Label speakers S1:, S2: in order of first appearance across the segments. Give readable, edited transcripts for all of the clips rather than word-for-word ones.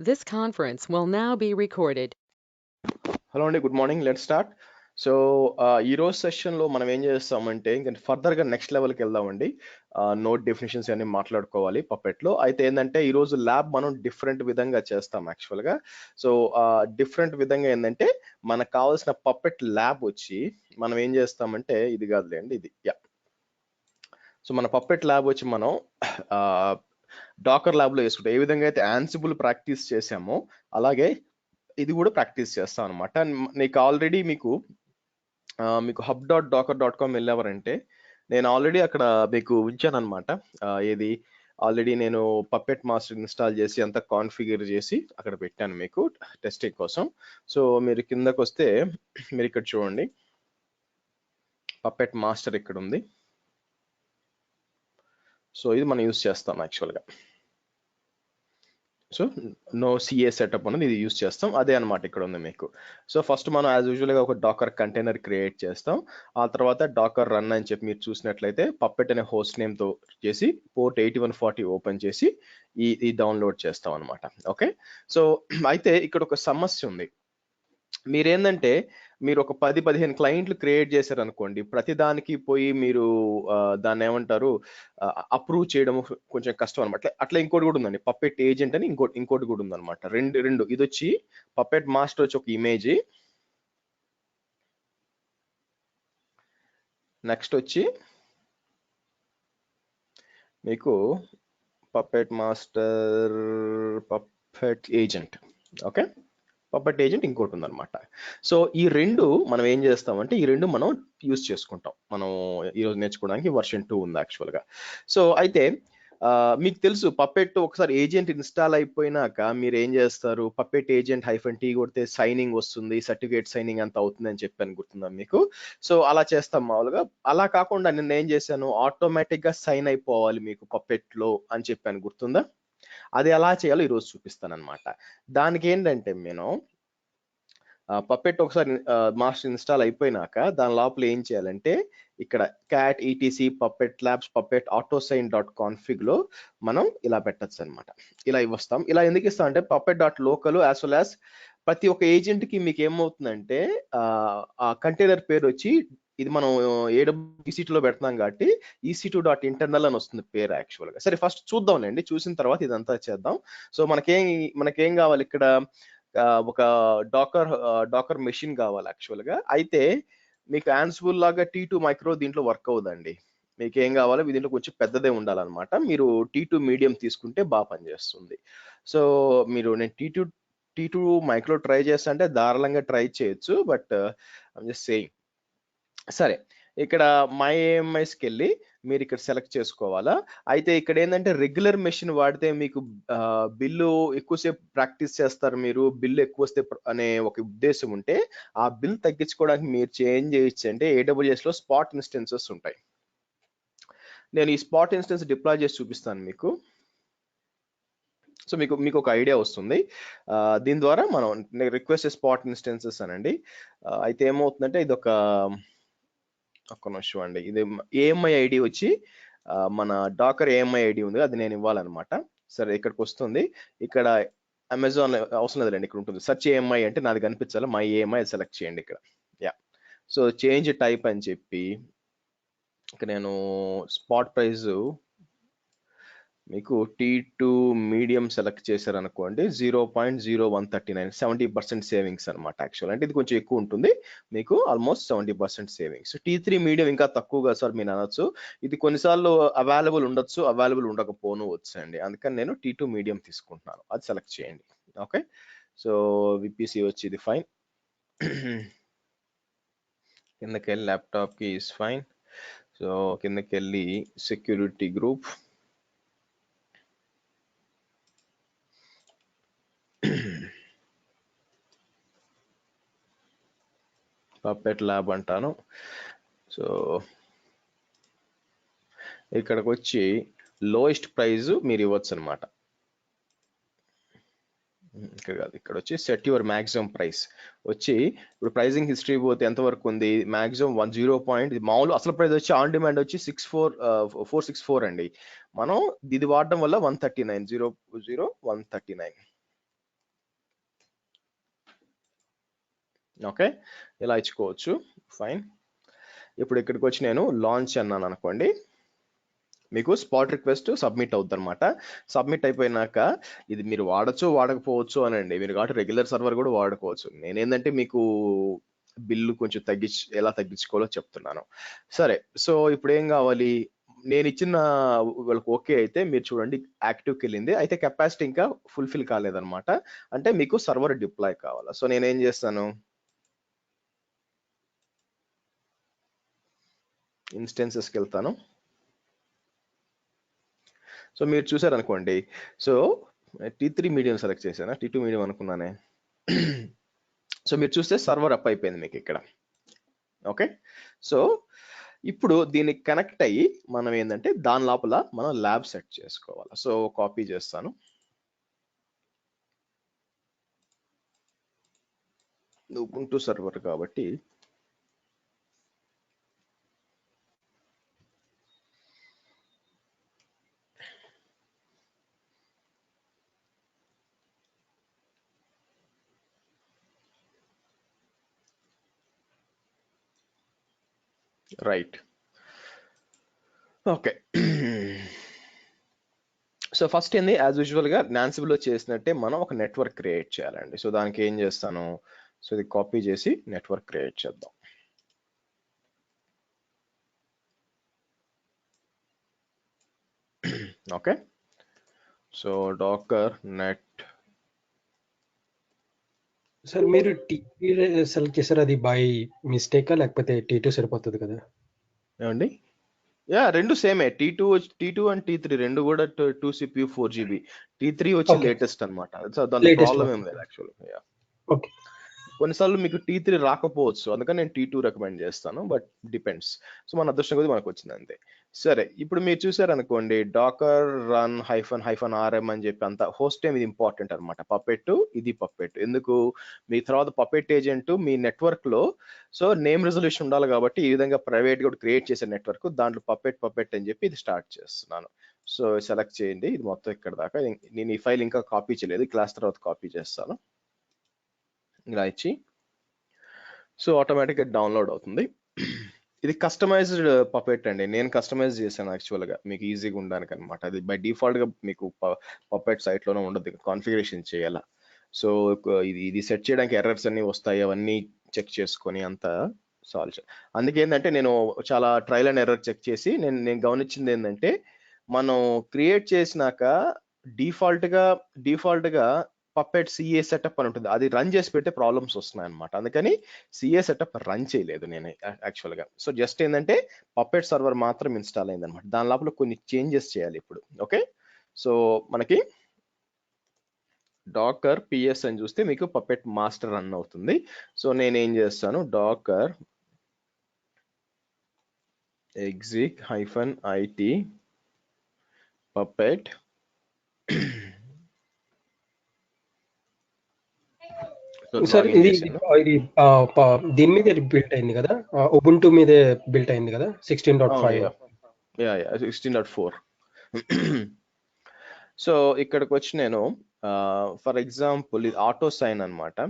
S1: This conference will now be recorded.
S2: Hello అండి, good morning. Let's start. So ఈ రోజు సెషన్లో మనం ఏం చేస్తామంటే ఇంకా ఫర్దర్గా నెక్స్ట్ లెవెల్కి వెళ్దామండి. నోట్ డెఫినేషన్స్ అన్ని మాట్లాడుకోవాలి పప్పెట్లో. అయితే ఏంటంటే ఈరోజు ల్యాబ్ మనం డిఫరెంట్ విధంగా చేస్తాం యాక్చువల్గా. సో డిఫరెంట్ విధంగా ఏంటంటే మనకు కావాల్సిన పప్పెట్ ల్యాబ్ వచ్చి మనం ఏం చేస్తామంటే ఇది కాదులేండి, ఇది సో మన పప్పెట్ ల్యాబ్ వచ్చి మనం డాకర్ ల్యాబ్లో వేసుకుంటాం. ఏ విధంగా అయితే యాన్సిబుల్ ప్రాక్టీస్ చేసామో అలాగే ఇది కూడా ప్రాక్టీస్ చేస్తాం అనమాట. నీకు ఆల్రెడీ మీకు hub.docker.com వెళ్ళేవారంటే నేను ఆల్రెడీ అక్కడ మీకు ఉంచాను అనమాట. ఏది ఆల్రెడీ నేను పప్పెట్ మాస్టర్ ఇన్స్టాల్ చేసి అంతా కాన్ఫిగర్ చేసి అక్కడ పెట్టాను మీకు టెస్టింగ్ కోసం. సో మీరు కిందకు వస్తే మీరు ఇక్కడ చూడండి, పప్పెట్ మాస్టర్ ఇక్కడ ఉంది. సో ఇది మనం యూస్ చేస్తాం యాక్చువల్గా. సో నో సిఏ సెటప్ అనేది ఇది యూస్ చేస్తాం, అదే అనమాట ఇక్కడ ఉంది మీకు. సో ఫస్ట్ మనం యాజ్ యూజువల్గా ఒక డాకర్ కంటైనర్ క్రియేట్ చేస్తాం. ఆ తర్వాత డాకర్ రన్ అని చెప్పి మీరు చూసినట్లయితే పప్పెట్ అనే హోస్ట్ నేమ్తో చేసి పోర్ట్ 8140 ఓపెన్ చేసి ఈ డౌన్లోడ్ చేస్తాం అనమాట. ఓకే, సో అయితే ఇక్కడ ఒక సమస్య ఉంది. మీరేందంటే మీరు ఒక 10-15 క్లయింట్లు క్రియేట్ చేశారనుకోండి, ప్రతి దానికి పోయి మీరు దాన్ని ఏమంటారు అప్రూవ్ చేయడం కొంచెం కష్టం అనమాట. అట్లా ఇంకోటి కూడా ఉందండి, పప్పెట్ ఏజెంట్ అని ఇంకోటి కూడా ఉందన్నమాట. రెండు ఇది వచ్చి పప్పెట్ మాస్టర్ వచ్చి ఒక ఇమేజ్, నెక్స్ట్ వచ్చి మీకు puppet master puppet agent. Okay, puppet agent ఇంకోటి ఉందన్నమాట. సో ఈ రెండు మనం ఏం చేస్తామంటే ఈ రెండు మనం యూస్ చేసుకుంటాం. మనం ఈరోజు నేర్చుకోవడానికి వర్షన్ 2 ఉంది యాక్చువల్గా. సో అయితే మీకు తెలుసు పప్పెట్ ఒకసారి ఏజెంట్ ఇన్స్టాల్ అయిపోయినాక మీరు ఏం చేస్తారు, పప్పెట్ ఏజెంట్ -t కొడితే సైనింగ్ వస్తుంది, సర్టిఫికేట్ సైనింగ్ అంత అవుతుంది అని చెప్పాను, గుర్తుందా మీకు? సో అలా చేస్తాం మామూలుగా. అలా కాకుండా నేను ఏం చేశాను, ఆటోమేటిక్ గా సైన్ అయిపోవాలి మీకు పప్పెట్లో అని చెప్పాను, గుర్తుందా? అది ఎలా చేయాలో ఈరోజు చూపిస్తాను అనమాట. దానికి ఏంటంటే నేను పప్పెట్ ఒకసారి మాస్టర్ ఇన్స్టాల్ అయిపోయినాక దాని లోపల ఏం చేయాలంటే ఇక్కడ cat etc puppet labs puppet autosign.config లో మనం ఇలా పెట్టచ్చు అనమాట. ఇలా ఇవ్వస్తాం. ఇలా ఎందుకు ఇస్తాం అంటే puppet.local యాజ్ వెల్ యాజ్ ప్రతి ఒక్క ఏజెంట్ కి మీకు ఏమవుతుందంటే ఆ కంటైనర్ పేరు వచ్చి ఇది మనం EC2 లో పెడుతున్నాం కాబట్టి EC2.internal అని వస్తుంది పేరు యాక్చువల్గా. సరే ఫస్ట్ చూద్దాంలేండి, చూసిన తర్వాత ఇదంతా చేద్దాం. సో మనకేం కావాలి ఇక్కడ, ఒక డాకర్ మెషిన్ కావాలి యాక్చువల్గా. అయితే మీకు యాన్సిబుల్ లాగా T2 మైక్రో దీంట్లో వర్క్ అవుదండి. మీకు ఏం కావాలి, దీంట్లో కొంచెం పెద్దదే ఉండాలన్నమాట. మీరు T2 మీడియం తీసుకుంటే బాగా పనిచేస్తుంది. సో నేను T2 మైక్రో ట్రై చేస్తా అంటే ధారాళంగా ట్రై చేయొచ్చు, బట్ ఐమ్ జస్ట్ సేయింగ్. సరే, ఇక్కడ మై ఏఎంఐస్కి వెళ్ళి మీరు ఇక్కడ సెలెక్ట్ చేసుకోవాలా. అయితే ఇక్కడ ఏంటంటే రెగ్యులర్ మెషిన్ వాడితే మీకు బిల్లు ఎక్కువసేపు ప్రాక్టీస్ చేస్తారు, మీరు బిల్లు ఎక్కువ వస్తే అనే ఒక ఉద్దేశం ఉంటే ఆ బిల్ తగ్గించుకోవడానికి మీరు చేంజ్ చేయొచ్చు అంటే AWS లో స్పాట్ ఇన్స్టెన్సెస్ ఉంటాయి. నేను ఈ స్పాట్ ఇన్స్టెన్స్ డిప్లాయ్ చేసి చూపిస్తాను మీకు. సో మీకు ఒక ఐడియా వస్తుంది. దీని ద్వారా మనం రిక్వెస్ట్ స్పాట్ ఇన్స్టెన్సెస్ అనండి. అయితే ఏమవుతుందంటే ఇది ఒక్క నిమిషం అండి, ఇది ఏఎంఐ ఐడి వచ్చి మన డాకర్ ఏఎంఐ ఐడి ఉంది, అది నేను ఇవ్వాలన్నమాట. సరే ఇక్కడికి వస్తుంది. ఇక్కడ అమెజాన్ అవసరం లేదండి, ఇక్కడ ఉంటుంది సెర్చ్ ఏఎంఐ అంటే నాది కనిపించాలి, మై ఏఎంఐ సెలెక్ట్ చేయండి ఇక్కడ. యా, సో చేంజ్ టైప్ అని చెప్పి ఇక్కడ నేను స్పాట్ ప్రైస్ మీకు T2 మీడియం సెలెక్ట్ చేశారనుకోండి 0.0139, 70% సేవింగ్స్ అనమాట. యాక్చువల్ అంటే ఇది కొంచెం ఎక్కువ ఉంటుంది మీకు, ఆల్మోస్ట్ 70% సేవింగ్స్. T3 మీడియం ఇంకా తక్కువగా సార్ మీరు అనొచ్చు, ఇది కొన్నిసార్లు అవైలబుల్ ఉండొచ్చు, అవైలబుల్ ఉండకపోను వచ్చు అండి. అందుకని నేను T2 మీడియం తీసుకుంటున్నాను, అది సెలెక్ట్ చేయండి. ఓకే, సో VPC వచ్చి ఇది ఫైన్. కిందకి వెళ్ళి ల్యాప్టాప్కి ఈజ్ ఫైన్. సో కిందకి వెళ్ళి సెక్యూరిటీ గ్రూప్, పప్పెట్ ల్యాబ్ అంటాను. సో ఇక్కడికి వచ్చి లోయెస్ట్ ప్రైజ్ మీరు ఇవ్వచ్చు అనమాట. ఇక్కడ కాదు, ఇక్కడ వచ్చి సెట్ యువర్ మ్యాక్సిమం ప్రైస్ వచ్చి ఇప్పుడు ప్రైజింగ్ హిస్టరీ పోతే ఎంతవరకు ఉంది, మ్యాక్సిమం 10 మామూలు అసలు ప్రైస్ వచ్చి ఆన్ డిమాండ్ వచ్చి 464 అండి. మనం ఇది వాడడం వల్ల 139, 00139. ఓకే, ఇలా ఇచ్చుకోవచ్చు. ఫైన్. ఇప్పుడు ఇక్కడికి వచ్చి నేను లాంచ్ అన్నాను అనుకోండి, మీకు స్పాట్ రిక్వెస్ట్ సబ్మిట్ అవుతుంది అనమాట. సబ్మిట్ అయిపోయినాక ఇది మీరు వాడచ్చు వాడకపోవచ్చు అనండి, మీరు కాబట్టి రెగ్యులర్ సర్వర్ కూడా వాడుకోవచ్చు. నేనేంటంటే మీకు బిల్లు కొంచెం ఎలా తగ్గించుకోవాలో చెప్తున్నాను. సరే, సో ఇప్పుడు ఏం కావాలి, నేను ఇచ్చిన వాళ్ళకి ఓకే అయితే మీరు చూడండి యాక్టివ్కి వెళ్ళింది, అయితే కెపాసిటీ ఇంకా ఫుల్ఫిల్ కాలేదన్నమాట. అంటే మీకు సర్వర్ డిప్లాయ్ కావాలా. సో నేనేం చేస్తాను, ఇన్స్టెన్సెస్కి వెళ్తాను. సో మీరు చూసారు అనుకోండి, సో T3 మీడియం సెలెక్ట్ చేశానా, T2 మీడియం అనుకున్నానే. సో మీరు చూస్తే సర్వర్ అప్ అయిపోయింది మీకు ఇక్కడ. ఓకే, సో ఇప్పుడు దీనికి కనెక్ట్ అయ్యి మనం ఏంటంటే దాని లోపల మనం ల్యాబ్ సెట్ చేసుకోవాలి. సో కాపీ చేస్తాను, ఉబుంటు సర్వర్ కాబట్టి రైట్. ఓకే, సో ఫస్ట్ ఏంది, యాజ్ యూజువల్గా నాన్సిబుల్లో చేసినట్టే మనం ఒక నెట్వర్క్ క్రియేట్ చేయాలండి. సో దానికి ఏం చేస్తాను, సో ఇది కాపీ చేసి నెట్వర్క్ క్రియేట్ చేద్దాం. Okay, so Dakar net.
S3: Sir మీరు T3 సెలెక్ట్ చేశారు, అది బై మిస్టేకా లేకపోతే T2 సరిపోతుంది కదా?
S2: ఏమండి, యా రెండు సేమే. T2 అండ్ T3 రెండు కూడా 2 CPU 4 GB. T3 వచ్చి
S3: Okay.
S2: లేటెస్ట్ అనమాట. సో దాని
S3: Latest
S2: ప్రాబ్లం
S3: one.
S2: ఏం లేదు యాక్చువల్గా. Yeah,
S3: okay.
S2: కొన్నిసార్లు మీకు T3 రాకపోవచ్చు, అందుకని నేను T2 రికమెండ్ చేస్తాను, బట్ డిపెండ్స్. సో మన అదృష్టం కొద్ది మనకు వచ్చింది అంతే. సరే, ఇప్పుడు మీరు చూసారు అనుకోండి, డాకర్ రన్ -rm అని చెప్పి అంత హోస్ట్ టైం ఇది ఇంపార్టెంట్ అనమాట. పప్పెట్, ఇది పప్పెట్ ఎందుకు, మీ తర్వాత పప్పెట్ ఏజెంట్ మీ నెట్వర్క్ లో సో నేమ్ రెజల్యూషన్ ఉండాలి కాబట్టి ఈ విధంగా ప్రైవేట్ కూడా క్రియేట్ చేసే నెట్వర్క్, దాంట్లో పప్పెట్ అని చెప్పి ఇది స్టార్ట్ చేస్తున్నాను. సో సెలెక్ట్ చేయండి, ఇది మొత్తం ఇక్కడ దాకా. నేను ఈ ఫైల్ ఇంకా కాపీ చేయలేదు, క్లాస్ తర్వాత కాపీ చేస్తాను. ఇలా ఇచ్చి సో ఆటోమేటిక్గా డౌన్లోడ్ అవుతుంది. ఇది కస్టమైజ్డ్ పపెట్ అండి, నేను కస్టమైజ్ చేశాను యాక్చువల్గా మీకు ఈజీగా ఉండడానికి అనమాట. అది బై డిఫాల్ట్గా మీకు పపెట్ సైట్లోనే ఉండదు, కాన్ఫిగరేషన్ చేయాలా. సో ఇది సెట్ చేయడానికి ఎర్రర్స్ అన్ని వస్తాయి, అవన్నీ చెక్ చేసుకొని అంతా సాల్వ్ చేయాలి. అందుకే ఏంటంటే నేను చాలా ట్రయల్ అండ్ ఎర్రర్ చెక్ చేసి నేను గమనించింది ఏంటంటే, మనం క్రియేట్ చేసినాక డిఫాల్ట్గా పప్పెట్ సిఏ సెటప్ అని ఉంటుంది, అది రన్ చేసి పెడితే ప్రాబ్లమ్స్ వస్తున్నాయి అనమాట. అందుకని సిఏ సెటప్ రన్ చేయలేదు నేను యాక్చువల్గా. సో జస్ట్ ఏంటంటే పప్పెట్ సర్వర్ మాత్రం ఇన్స్టాల్ అయింది అనమాట, దాని లోపల కొన్ని చేంజెస్ చేయాలి ఇప్పుడు. ఓకే, సో మనకి డాకర్ పిఎస్ అని చూస్తే మీకు పప్పెట్ మాస్టర్ రన్ అవుతుంది. సో నేనేం చేస్తాను, docker exec -it puppet
S3: sir ఇది దీని మీద బిల్ట్ అయింది కదా, ఉబుంటు మీదే బిల్ట్ అయింది కదా 16.5.
S2: 16.4. సో ఇక్కడికి వచ్చి నేను ఫర్ ఎగ్జాంపుల్ ఇది ఆటో సైన్ అనమాట.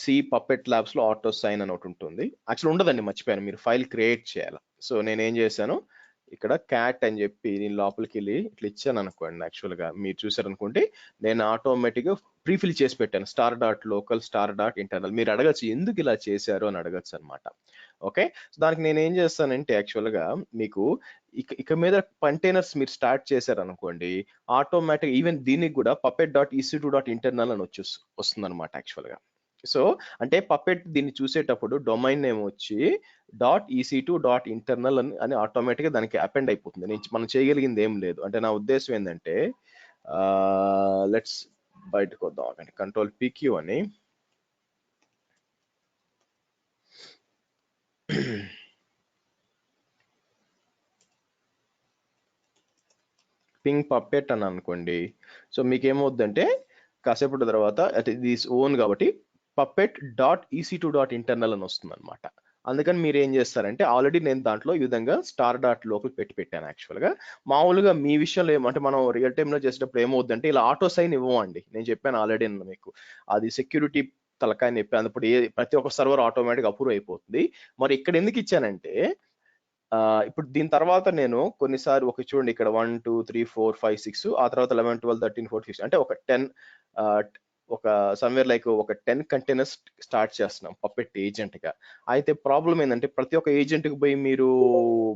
S2: సి పప్పెట్ ల్యాబ్స్ లో ఆటో సైన్ అని ఒకటి ఉంటుంది, యాక్చువల్ ఉండదండి, మర్చిపోయాను, మీరు ఫైల్ క్రియేట్ చేయాలి. సో నేనేం చేశాను, ఇక్కడ క్యాట్ అని చెప్పి నేను లోపలికి వెళ్ళి ఇట్లా ఇచ్చాను అనుకోండి. యాక్చువల్గా మీరు చూసారు అనుకుంటే నేను ఆటోమేటిక్గా ప్రీఫిల్ చేసి పెట్టాను, .local .internal. మీరు అడగచ్చు ఎందుకు ఇలా చేశారు అని అడగచ్చు అనమాట. ఓకే, సో దానికి నేను ఏం చేస్తానంటే యాక్చువల్గా మీకు ఇక మీద కంటైనర్స్ మీరు స్టార్ట్ చేశారు అనుకోండి, ఆటోమేటిక్ ఈవెన్ దీనికి కూడా puppet.ec2.internal అని వస్తుంది అనమాట యాక్చువల్గా. సో అంటే పప్పెట్ దీన్ని చూసేటప్పుడు డొమైన్ నేమ్ వచ్చి .ec2.internal అని ఆటోమేటిక్గా దానికి అపెండ్ అయిపోతుంది. మనం చేయగలిగింది ఏం లేదు. అంటే నా ఉద్దేశం ఏంటంటే లెట్స్ బయటకు వద్దాం, కంట్రోల్ PQ అని పింగ్ పప్పెట్ అని అనుకోండి. సో మీకు ఏమవుద్దంటే కాసేపటి తర్వాత ఇది ఓన్ కాబట్టి puppet.ec2.internal అని వస్తుంది అనమాట. అందుకని మీరు ఏం చేస్తారంటే ఆల్రెడీ నేను దాంట్లో ఈ విధంగా .local పెట్టాను యాక్చువల్గా. మామూలుగా మీ విషయంలో ఏమంటే మనం రియల్ టైంలో చేసేటప్పుడు ఏమవుద్దంటే ఇలా ఆటో సైన్ ఇవ్వండి, నేను చెప్పాను ఆల్రెడీ మీకు, అది సెక్యూరిటీ తలకాయ నొప్పి, అప్పుడు ప్రతి ఒక్క సర్వర్ ఆటోమేటిక్ అప్రూవ్ అయిపోతుంది. మరి ఇక్కడ ఎందుకు ఇచ్చానంటే ఇప్పుడు దీని తర్వాత నేను కొన్నిసార్లు చూడండి ఇక్కడ 1 2 3 4 5 6 ఆ తర్వాత 11 12 13 14 15 అంటే ఒక 10 ఒక సమ్వేర్ లైక్ ఒక 10 కంటైనర్స్ స్టార్ట్ చేస్తున్నాం పప్పెట్ ఏజెంట్ గా. అయితే ప్రాబ్లం ఏంటంటే ప్రతి ఒక్క ఏజెంట్ కి పోయి మీరు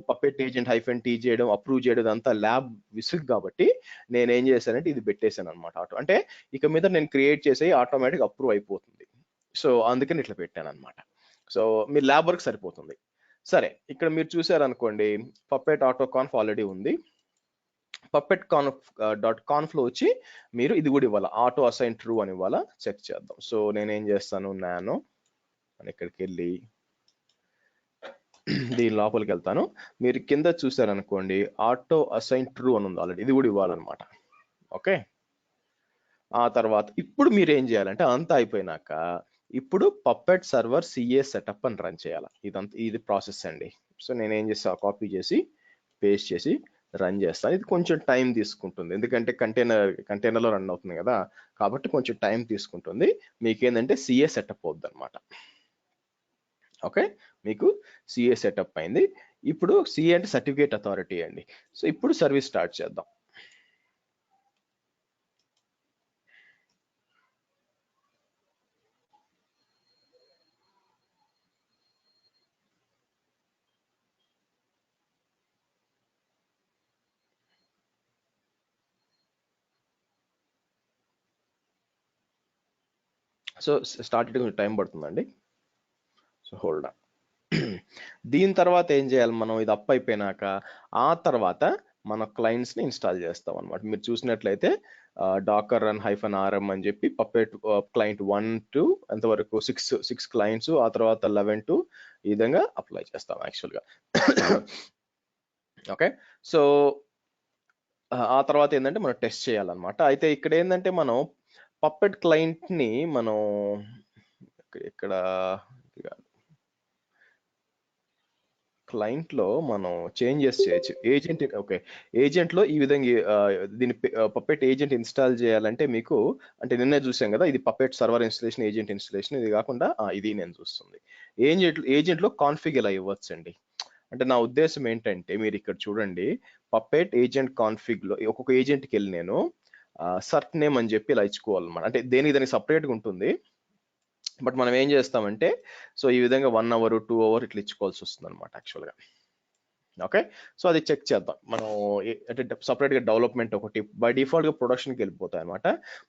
S2: పప్పెట్ ఏజెంట్ -t చేయడం అప్రూవ్ చేయడం అంతా ల్యాబ్ విసుగు కాబట్టి నేను ఏం చేశానంటే ఇది పెట్టేశాను అనమాట. అంటే ఇక మీద నేను క్రియేట్ చేసి ఆటోమేటిక్ అప్రూవ్ అయిపోతుంది. సో అందుకని ఇట్లా పెట్టాను అనమాట. సో మీ ల్యాబ్ వర్క్ సరిపోతుంది. సరే, ఇక్కడ మీరు చూసారనుకోండి పప్పెట్ ఆటో కాన్ఫ్ ఆల్రెడీ ఉంది. పప్పెట్ .conf లో వచ్చి మీరు ఇది కూడా ఇవ్వాలి, ఆటో అసైన్ ట్రూ అని ఇవ్వాలా. చెక్ చేద్దాం. సో నేనేం చేస్తాను, నానో అని ఇక్కడికి వెళ్ళి దీని లోపలికి వెళ్తాను. మీరు కింద చూసారనుకోండి ఆటో అసైన్ ట్రూ అని ఉంది ఆల్రెడీ, ఇది కూడా ఇవ్వాలన్నమాట. ఓకే, ఆ తర్వాత ఇప్పుడు మీరు ఏం చేయాలంటే అంతా అయిపోయినాక ఇప్పుడు పప్పెట్ సర్వర్ సిఏ సెటప్ అని రన్ చేయాలి. ఇది ప్రాసెస్ అండి. సో నేనేం చేస్తా, కాపీ చేసి పేస్ట్ చేసి రన్ చేస్తాను. ఇది కొంచెం టైం తీసుకుంటుంది, ఎందుకంటే కంటైనర్లో రన్ అవుతుంది కదా, కాబట్టి కొంచెం టైం తీసుకుంటుంది. మీకేంటంటే సిఏ సెటప్ అవుద్ది అనమాట. ఓకే, మీకు సిఏ సెటప్ అయింది. ఇప్పుడు సిఏ అంటే సర్టిఫికేట్ అథారిటీ అండి. సో ఇప్పుడు సర్వీస్ స్టార్ట్ చేద్దాం. సో స్టార్ట్ కొంచెం టైం పడుతుందండి. So hold on. దీని తర్వాత ఏం చేయాలి మనం, ఇది అప్ అయిపోయినాక ఆ తర్వాత మన క్లయింట్స్ ని ఇన్స్టాల్ చేస్తాం అనమాట. మీరు చూసినట్లయితే డాకర్ రన్ -rm అని చెప్పి పప్పెట్ క్లయింట్ 1 to ఎంతవరకు 6 క్లయింట్స్, ఆ తర్వాత 11 to ఈ విధంగా అప్లై చేస్తాం యాక్చువల్గా. ఓకే, సో ఆ తర్వాత ఏంటంటే మనం టెస్ట్ చేయాలన్నమాట. అయితే ఇక్కడ ఏంటంటే మనం పప్పెట్ క్లయింట్ ని మనం ఇక్కడ క్లయింట్ లో మనం చేంజెస్ చేయొచ్చు. ఏజెంట్ ఓకే, ఏజెంట్ లో ఈ విధంగా దీని పప్పెట్ ఏజెంట్ ఇన్స్టాల్ చేయాలంటే మీకు అంటే నిన్నే చూసాం కదా, ఇది puppet server installation, agent installation. ఇది కాకుండా ఇది నేను చూస్తుంది ఏజెంట్ లో కాన్ఫిగ్ ఇలా ఇవ్వచ్చండి. అంటే నా ఉద్దేశం ఏంటంటే మీరు ఇక్కడ చూడండి, పప్పెట్ ఏజెంట్ కాన్ఫిగ్ లో ఒక్కొక్క ఏజెంట్కి వెళ్ళి నేను సర్ట్ నేమ్ అని చెప్పి ఇలా ఇచ్చుకోవాలన్నమాట. అంటే దానికి సపరేట్గా ఉంటుంది. బట్ మనం ఏం చేస్తామంటే సో ఈ విధంగా 1 hour 2 hour ఇట్లా ఇచ్చుకోవాల్సి వస్తుంది అనమాట యాక్చువల్గా. ఓకే, సో అది చెక్ చేద్దాం మనం. అంటే సపరేట్గా డెవలప్మెంట్ ఒకటి బై డిఫాల్ట్గా ప్రొడక్షన్కి వెళ్ళిపోతాయి అనమాట.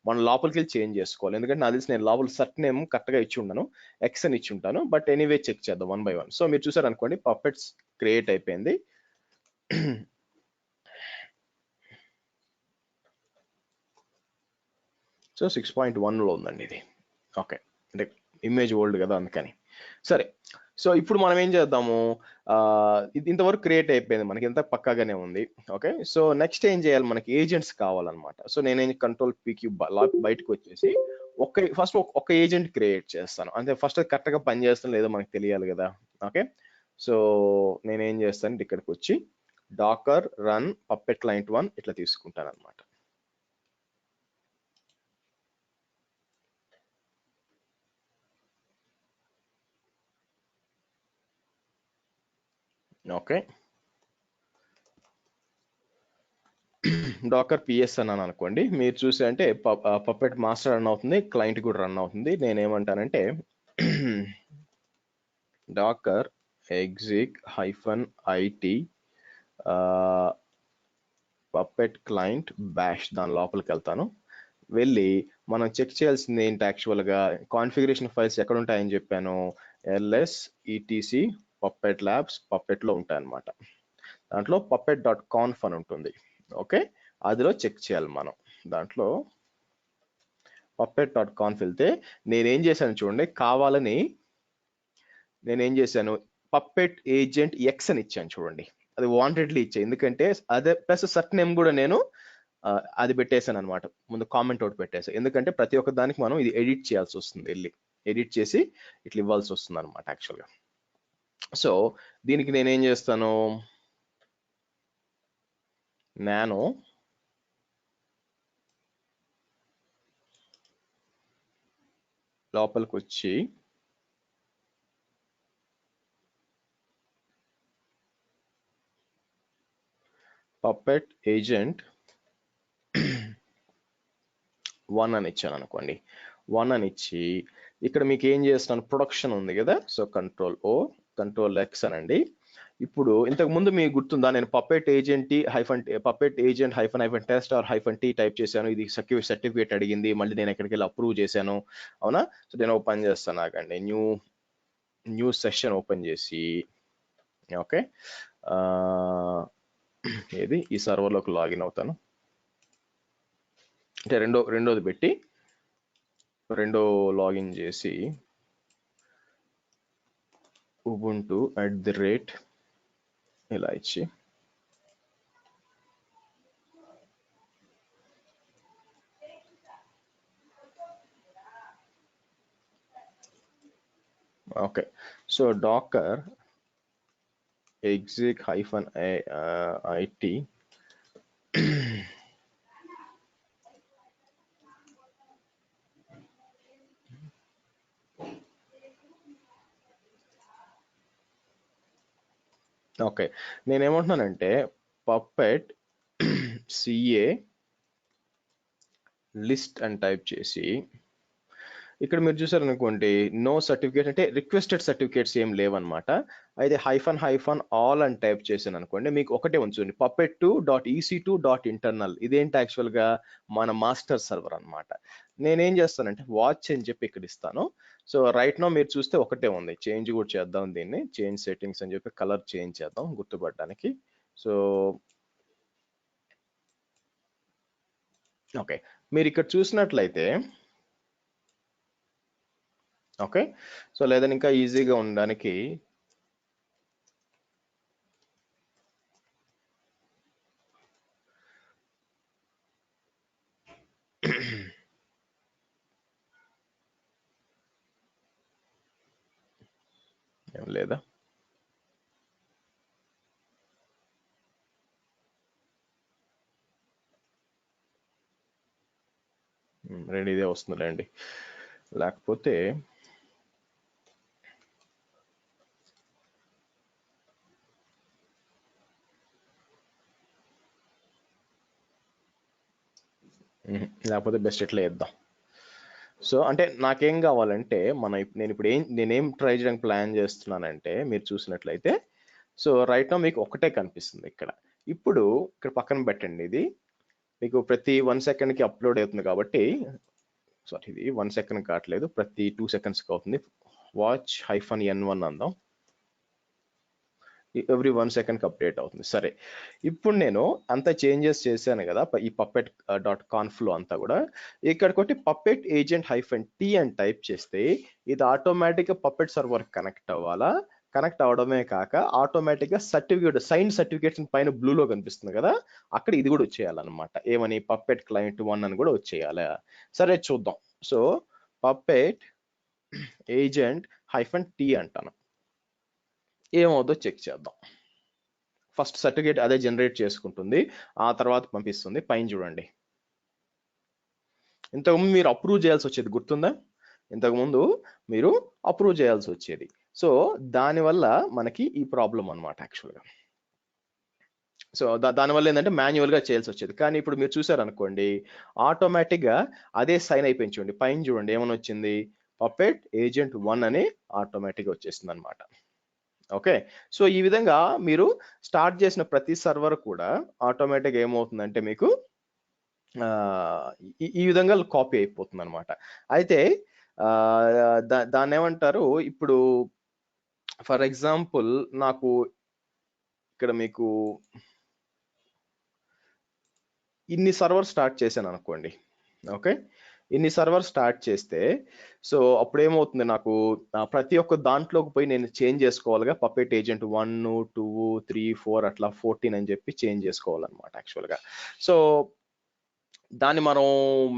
S2: మనం లోపలికి వెళ్ళి చేంజ్ చేసుకోవాలి, ఎందుకంటే నాకు తెలిసి నేను లోపల సర్ట్ నేమ్ కరెక్ట్గా ఇచ్చి ఉండను, ఎక్స్ అని ఇచ్చి ఉంటాను. బట్ ఎనీవే చెక్ చేద్దాం 1 by 1. సో మీరు చూసారు అనుకోండి పప్పెట్స్ క్రియేట్ అయిపోయింది. సో 6.1లో ఉందండి ఇది. ఓకే, అంటే ఇమేజ్ ఓల్డ్ కదా అందుకని. సరే, సో ఇప్పుడు మనం ఏం చేద్దాము, ఇంతవరకు క్రియేట్ అయిపోయింది మనకి, ఇంత పక్కాగానే ఉంది. ఓకే, సో నెక్స్ట్ ఏం చేయాలి, మనకి ఏజెంట్స్ కావాలన్నమాట. సో నేనేం Ctrl+P బయటకు వచ్చేసి ఫస్ట్ ఒక ఏజెంట్ క్రియేట్ చేస్తాను. అంటే ఫస్ట్ కరెక్ట్గా పని చేస్తాను లేదో మనకి తెలియాలి కదా. ఓకే, సో నేనేం చేస్తాను, ఇక్కడికి వచ్చి డాకర్ రన్ పప్పెట్ క్లయింట్ 1 ఇట్లా తీసుకుంటాను అనమాట. ఓకే, డాకర్ పిఎస్ అన్నాను అనుకోండి, మీరు చూసి అంటే పప్పెట్ మాస్టర్ రన్ అవుతుంది, క్లయింట్ కూడా రన్ అవుతుంది. నేనేమంటానంటే docker exec -it puppet client bash దాని లోపలికి వెళ్తాను. వెళ్ళి మనం చెక్ చేయాల్సింది ఏంటి, యాక్చువల్గా కాన్ఫిగరేషన్ ఫైల్స్ ఎక్కడ ఉంటాయని చెప్పాను, ls etc పప్పెట్ ల్యాబ్స్ పప్పెట్లో ఉంటాయన్నమాట. దాంట్లో puppet.conf అని ఉంటుంది. ఓకే, అదిలో చెక్ చేయాలి మనం. దాంట్లో puppet.conf వెళ్తే నేనేం చేశాను చూడండి, కావాలని నేనేం చేశాను పప్పెట్ ఏజెంట్ ఎక్స్ అని ఇచ్చాను చూడండి, అది వాంటెడ్లీ ఇచ్చాను. ఎందుకంటే అదే ప్లస్ సర్ట్ నేమ్ కూడా నేను అది పెట్టేశాను అనమాట. ముందు కామెంట్ అవుట్ పెట్టేసాను, ఎందుకంటే ప్రతి ఒక్క దానికి మనం ఇది ఎడిట్ చేయాల్సి వస్తుంది, వెళ్ళి ఎడిట్ చేసి ఇట్లా ఇవ్వాల్సి వస్తుంది అనమాట యాక్చువల్గా. సో దీనికి నేనేం చేస్తాను, నానో లోపలికి వచ్చి పప్పెట్ ఏజెంట్ 1 అని ఇచ్చాను అనుకోండి. 1 అని ఇచ్చి ఇక్కడ మీకు ఏం చేస్తున్నాను, ప్రొడక్షన్ ఉంది కదా, సో Ctrl+O Ctrl+X అనండి. ఇప్పుడు ఇంతకు ముందు మీకు గుర్తుందా, నేను puppet agent hyphen test R -t type చేశాను. ఇది సర్టిఫికేట్ అడిగింది, మళ్ళీ నేను ఎక్కడికి వెళ్ళి అప్రూవ్ చేశాను, అవునా? సో నేను ఓపెన్ చేస్తాను, నాకండి న్యూ సెషన్ ఓపెన్ చేసి, ఓకే, ఏది ఈ సర్వర్లోకి లాగిన్ అవుతాను. అంటే రెండోది పెట్టి రెండో లాగిన్ చేసి ubuntu @ ఇలా ఇచ్చి okay. So docker exec -it okay, నేనేమంటున్నానంటే పప్పెట్ CA లిస్ట్ అని టైప్ చేసి, ఇక్కడ మీరు చూసారనుకోండి నో సర్టిఫికేట్ అంటే రిక్వెస్టెడ్ సర్టిఫికేట్స్ ఏం లేవన్నమాట. అయితే -all అని టైప్ చేశాను అనుకోండి, మీకు ఒకటే ఉంచుంది puppet2.ec2.internal. ఇదేంటి యాక్చువల్గా మన మాస్టర్ సర్వర్ అన్నమాట. నేనేం చేస్తానంటే వాచ్ అని చెప్పి ఇక్కడ ఇస్తాను. సో రైట్ నో మీరు చూస్తే ఒకటే ఉంది. చేంజ్ కూడా చేద్దాం, దీన్ని చేంజ్ సెట్టింగ్స్ అని చెప్పి కలర్ చేంజ్ చేద్దాం గుర్తుపడడానికి. సో ఓకే, మీరు ఇక్కడ చూసినట్లయితే, ఓకే, సో లేదని ఇంకా ఈజీగా ఉండడానికి ఏం లేదా, రెండు ఇదే వస్తుందిలేండి. లేకపోతే బెస్ట్ ఇట్లా ఇద్దాం. సో అంటే నాకేం కావాలంటే నేనేం ట్రై చేయడానికి ప్లాన్ చేస్తున్నానంటే, మీరు చూసినట్లయితే సో రైట్ నో మీకు ఒకటే కనిపిస్తుంది ఇక్కడ. ఇప్పుడు ఇక్కడ పక్కన పెట్టండి, ఇది మీకు ప్రతి 1 సెకండ్కి అప్లోడ్ అవుతుంది కాబట్టి, సారీ ఇది 1 సెకండ్ కావట్లేదు, ప్రతి 2 సెకండ్స్కి అవుతుంది. వాచ్ -n1 అందాం, ఎవ్రీ 1 సెకండ్కి అప్డేట్ అవుతుంది. సరే, ఇప్పుడు నేను అంతా చేంజెస్ చేశాను కదా ఈ puppet.conf అంతా కూడా. ఇక్కడ కొట్టి పప్పెట్ ఏజెంట్ -t అని టైప్ చేస్తే ఇది ఆటోమేటిక్గా పప్పెట్ సర్వర్ కనెక్ట్ అవ్వాలా. కనెక్ట్ అవడమే కాక ఆటోమేటిక్గా సైన్ సర్టిఫికేట్స్ పైన బ్లూలో కనిపిస్తుంది కదా, అక్కడ ఇది కూడా వచ్చేయాలన్నమాట. ఏమని, పప్పెట్ క్లయింట్ 1 అని కూడా వచ్చేయాలి. సరే చూద్దాం. సో పప్పెట్ ఏజెంట్ -t అంటాను, ఏమవుతుందో చెక్ చేద్దాం. ఫస్ట్ సర్టిఫికేట్ అదే జనరేట్ చేసుకుంటుంది, ఆ తర్వాత పంపిస్తుంది. పైన చూడండి, ఇంతకుముందు మీరు అప్రూవ్ చేయాల్సి వచ్చేది గుర్తుందా, ఇంతకుముందు మీరు అప్రూవ్ చేయాల్సి వచ్చేది. సో దానివల్ల మనకి ఈ ప్రాబ్లం అనమాట యాక్చువల్గా. సో దానివల్ల ఏంటంటే మాన్యువల్గా చేయాల్సి వచ్చేది. కానీ ఇప్పుడు మీరు చూసారనుకోండి ఆటోమేటిక్గా అదే సైన్ అయిపోయింది. చూడండి పైన చూడండి ఏమని వచ్చింది, పప్పెట్ ఏజెంట్ 1 అని ఆటోమేటిక్గా వచ్చేసింది అనమాట. ఓకే, సో ఈ విధంగా మీరు స్టార్ట్ చేసిన ప్రతి సర్వర్ కూడా ఆటోమేటిక్గా ఏమవుతుందంటే మీకు ఈ విధంగా కాపీ అయిపోతుంది అనమాట. అయితే దాన్ని ఏమంటారు, ఇప్పుడు ఫర్ ఎగ్జాంపుల్ నాకు ఇక్కడ మీకు ఇన్ని సర్వర్ స్టార్ట్ చేశాను అనుకోండి, ఓకే, ఇన్ని సర్వర్ స్టార్ట్ చేస్తే సో అప్పుడు ఏమవుతుంది, నాకు ప్రతి ఒక్క దాంట్లోకి పోయి నేను చేంజ్ చేసుకోవాలిగా, పప్పెట్ ఏజెంట్ 1 2 3 4 అట్లా 14 అని చెప్పి చేంజ్ చేసుకోవాలన్నమాట యాక్చువల్గా. సో దాన్ని మనం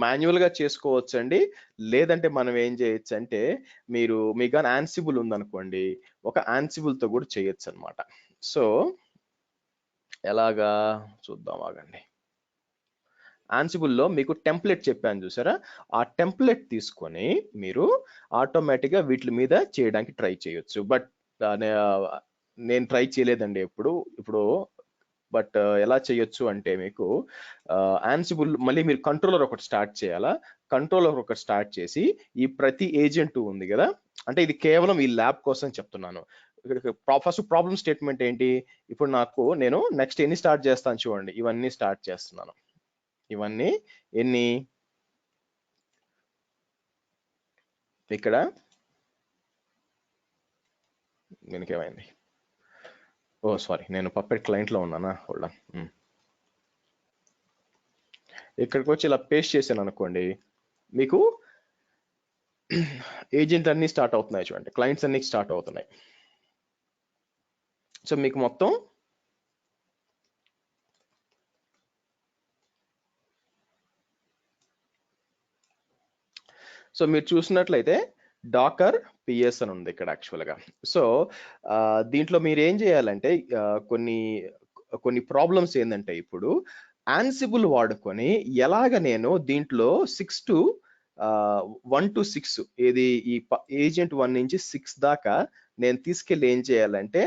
S2: మాన్యువల్గా చేసుకోవచ్చు అండి, లేదంటే మనం ఏం చేయొచ్చు అంటే, మీకు కానీ యాన్సిబుల్ ఉందనుకోండి, ఒక యాన్సిబుల్తో కూడా చేయొచ్చు అనమాట. సో ఎలాగా చూద్దాం, ఆగండి. యాన్సిబుల్లో మీకు టెంప్లెట్ చెప్పాను చూసారా, ఆ టెంప్లెట్ తీసుకొని మీరు ఆటోమేటిక్గా వీటి మీద చేయడానికి ట్రై చేయొచ్చు. బట్ నేను ట్రై చేయలేదండి ఇప్పుడు బట్ ఎలా చేయొచ్చు అంటే మీకు యాన్సిబుల్ మళ్ళీ మీరు కంట్రోలర్ ఒకటి స్టార్ట్ చేయాలా, కంట్రోలర్ ఒకటి స్టార్ట్ చేసి ఈ ప్రతి ఏజెంట్ ఉంది కదా, అంటే ఇది కేవలం ఈ ల్యాబ్ కోసం చెప్తున్నాను. ఫస్ట్ ప్రాబ్లమ్ స్టేట్మెంట్ ఏంటి, ఇప్పుడు నేను నెక్స్ట్ ఎన్ని స్టార్ట్ చేస్తాను చూడండి, ఇవన్నీ స్టార్ట్ చేస్తున్నాను. ఇవన్నీ ఎన్ని ఇక్కడ దీనికేమైంది, ఓ సారీ నేను పప్పెట్ క్లయింట్లో ఉన్నానా, హోల్డ్ ఆన్. ఇక్కడికి వచ్చి ఇలా పేస్ట్ చేశాను అనుకోండి, మీకు ఏజెంట్ అన్ని స్టార్ట్ అవుతున్నాయి చూడండి, క్లయింట్స్ అన్ని స్టార్ట్ అవుతున్నాయి. సో మీకు మొత్తం సో మీరు చూసినట్లయితే డాకర్ పిఎస్ అని ఉంది ఇక్కడ యాక్చువల్గా. సో దీంట్లో మీరు ఏం చేయాలంటే కొన్ని ప్రాబ్లమ్స్ ఏంటంటే, ఇప్పుడు యాన్సిబుల్ వాడుకొని ఎలాగ నేను దీంట్లో 1 to 6 ఏది ఈ ఏజెంట్ 1 నుంచి 6 దాకా నేను తీసుకెళ్ళి ఏం చేయాలంటే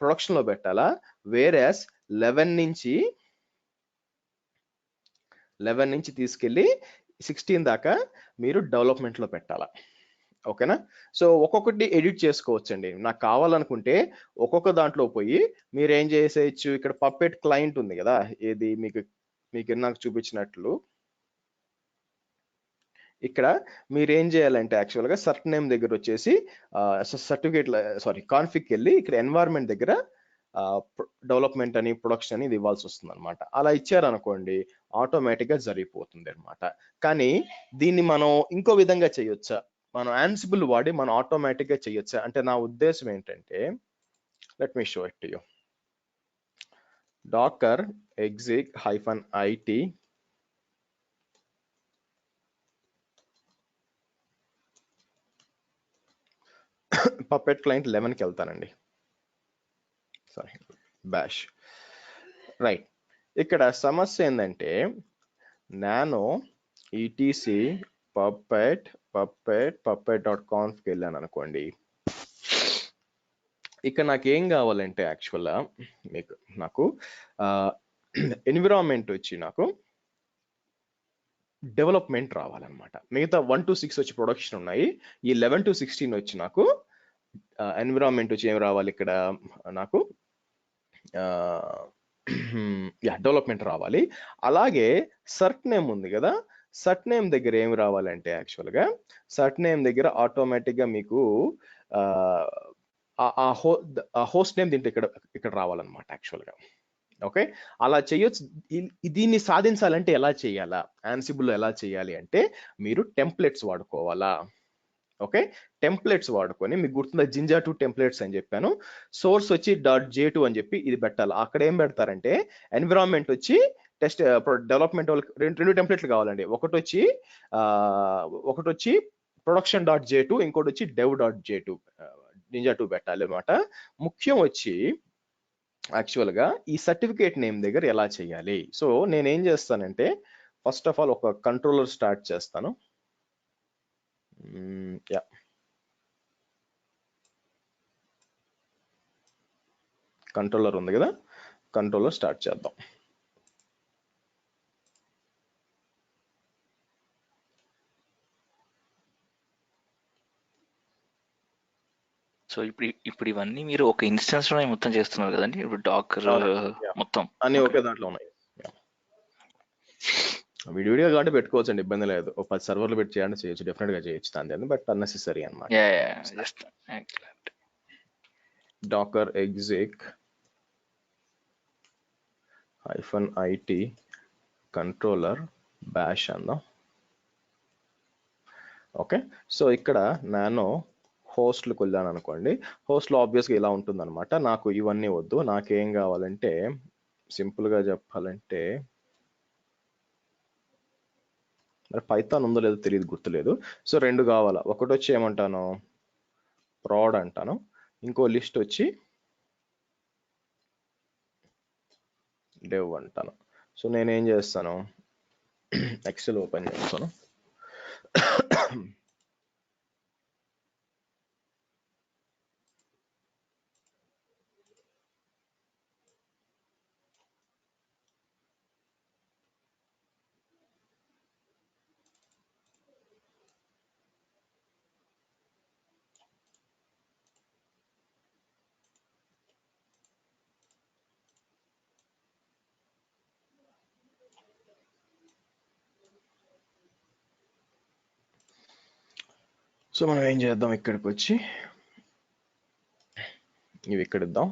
S2: ప్రొడక్షన్ లో పెట్టాలా, వేరేస్ 11 నుంచి తీసుకెళ్ళి 16 దాకా మీరు డెవలప్మెంట్ లో పెట్టాలా. ఓకేనా, సో ఒక్కొక్కటి ఎడిట్ చేసుకోవచ్చండి. నాకు కావాలనుకుంటే ఒక్కొక్క దాంట్లో పోయి మీరు ఏం చేసేయచ్చు, ఇక్కడ పప్పెట్ క్లయింట్ ఉంది కదా, ఏది మీకు నాకు చూపించినట్లు ఇక్కడ మీరు ఏం చేయాలంటే యాక్చువల్గా సర్ట్ నేమ్ దగ్గర వచ్చేసి కాన్ఫిగ్కి వెళ్ళి ఇక్కడ ఎన్వైర్న్మెంట్ దగ్గర డెవలప్మెంట్ అని ప్రొడక్షన్ అని ఇది ఇవ్వాల్సి వస్తుంది అనమాట. అలా ఇచ్చారనుకోండి ఆటోమేటిక్గా జరిగిపోతుంది అనమాట. కానీ దీన్ని మనం ఇంకో విధంగా చేయొచ్చా, మనం యాన్సిబుల్ వాడి మనం ఆటోమేటిక్గా చేయొచ్చా అంటే, నా ఉద్దేశం ఏంటంటే, let me show it to you. docker exec -it puppet client 11కి వెళ్తానండి, సారీ బ్యాష్. రైట్, ఇక్కడ సమస్య ఏంటంటే నానో ఈటీసీ puppet.confకి వెళ్ళాను అనుకోండి, ఇక్కడ నాకు ఏం కావాలంటే యాక్చువల్గా నాకు ఎన్విరాన్మెంట్ వచ్చి నాకు డెవలప్మెంట్ రావాలన్నమాట. మిగతా 1 to 6 వచ్చి ప్రొడక్షన్ ఉన్నాయి, ఈ 11 to 16 వచ్చి నాకు ఎన్విరాన్మెంట్ వచ్చి ఏం రావాలి, ఇక్కడ నాకు డెవలప్మెంట్ రావాలి. అలాగే సర్ట్ నేమ్ ఉంది కదా, సర్ట్ నేమ్ దగ్గర ఏమి రావాలంటే యాక్చువల్గా సర్ట్ నేమ్ దగ్గర ఆటోమేటిక్గా మీకు హోస్ట్ నేమ్ దీంట్లో ఇక్కడ రావాలన్నమాట యాక్చువల్గా. ఓకే, అలా చేయొచ్చు. దీన్ని సాధించాలంటే ఎలా చేయాలా, యాన్సిబుల్ ఎలా చేయాలి అంటే మీరు టెంప్లెట్స్ వాడుకోవాలా. ఓకే, టెంప్లెట్స్ వాడుకొని మీకు గుర్తుందా జింజర్ 2 టెంప్లెట్స్ అని చెప్పాను, సోర్స్ వచ్చి .j2 అని చెప్పి ఇది పెట్టాలి. అక్కడ ఏం పెడతారంటే ఎన్విరాన్మెంట్ వచ్చి టెస్ట్ డెవలప్మెంట్ వాళ్ళకి రెండు టెంప్లెట్లు కావాలండి, ఒకటి వచ్చి production.j2, ఇంకోటి వచ్చి dev.j2 జింజర్ 2 పెట్టాలి అనమాట. ముఖ్యం వచ్చి యాక్చువల్గా ఈ సర్టిఫికేట్ నేమ్ దగ్గర ఎలా చేయాలి. సో నేనేం చేస్తానంటే ఫస్ట్ ఆఫ్ ఆల్ ఒక కంట్రోలర్ స్టార్ట్ చేస్తాను. కంట్రోలర్ ఉంది కదా, కంట్రోలర్ స్టార్ట్ చేద్దాం.
S4: సో ఇప్పుడు ఇవన్నీ మీరు ఒక ఇన్స్టెన్స్ లో మొత్తం చేస్తున్నారు కదండి, ఇప్పుడు డాకర్ మొత్తం
S2: అన్ని ఒకే దాంట్లో ఉన్నాయి. విడివిడిగా కాబట్టి పెట్టుకోవచ్చు అండి, ఇబ్బంది లేదు. ఒక 10 సర్వర్లు పెట్టి చేయాలంటే చేయొచ్చు, డెఫినెట్ గా చేయొచ్చు దాని, బట్ అన్నెసెసరీ అనమాట. docker exec -it controller bash అందాం. ఓకే, సో ఇక్కడ నేను హోస్ట్లకు వెళ్ళాను అనుకోండి, హోస్ట్లో ఆబ్వియస్గా ఇలా ఉంటుంది అనమాట. నాకు ఇవన్నీ వద్దు, నాకేం కావాలంటే సింపుల్గా చెప్పాలంటే మరి పైథాన్ ఉందో లేదో తెలియదు, గుర్తులేదు. సో 2 కావాలా, ఒకటి వచ్చి ఏమంటాను ప్రాడ్ అంటాను, ఇంకో లిస్ట్ వచ్చి డెవ్ అంటాను. సో నేనేం చేస్తాను, ఎక్సెల్ ఓపెన్ చేస్తాను. సో మనం ఏం చేద్దాం, ఇక్కడికి వచ్చి ఇవి ఇక్కడ ఇద్దాం.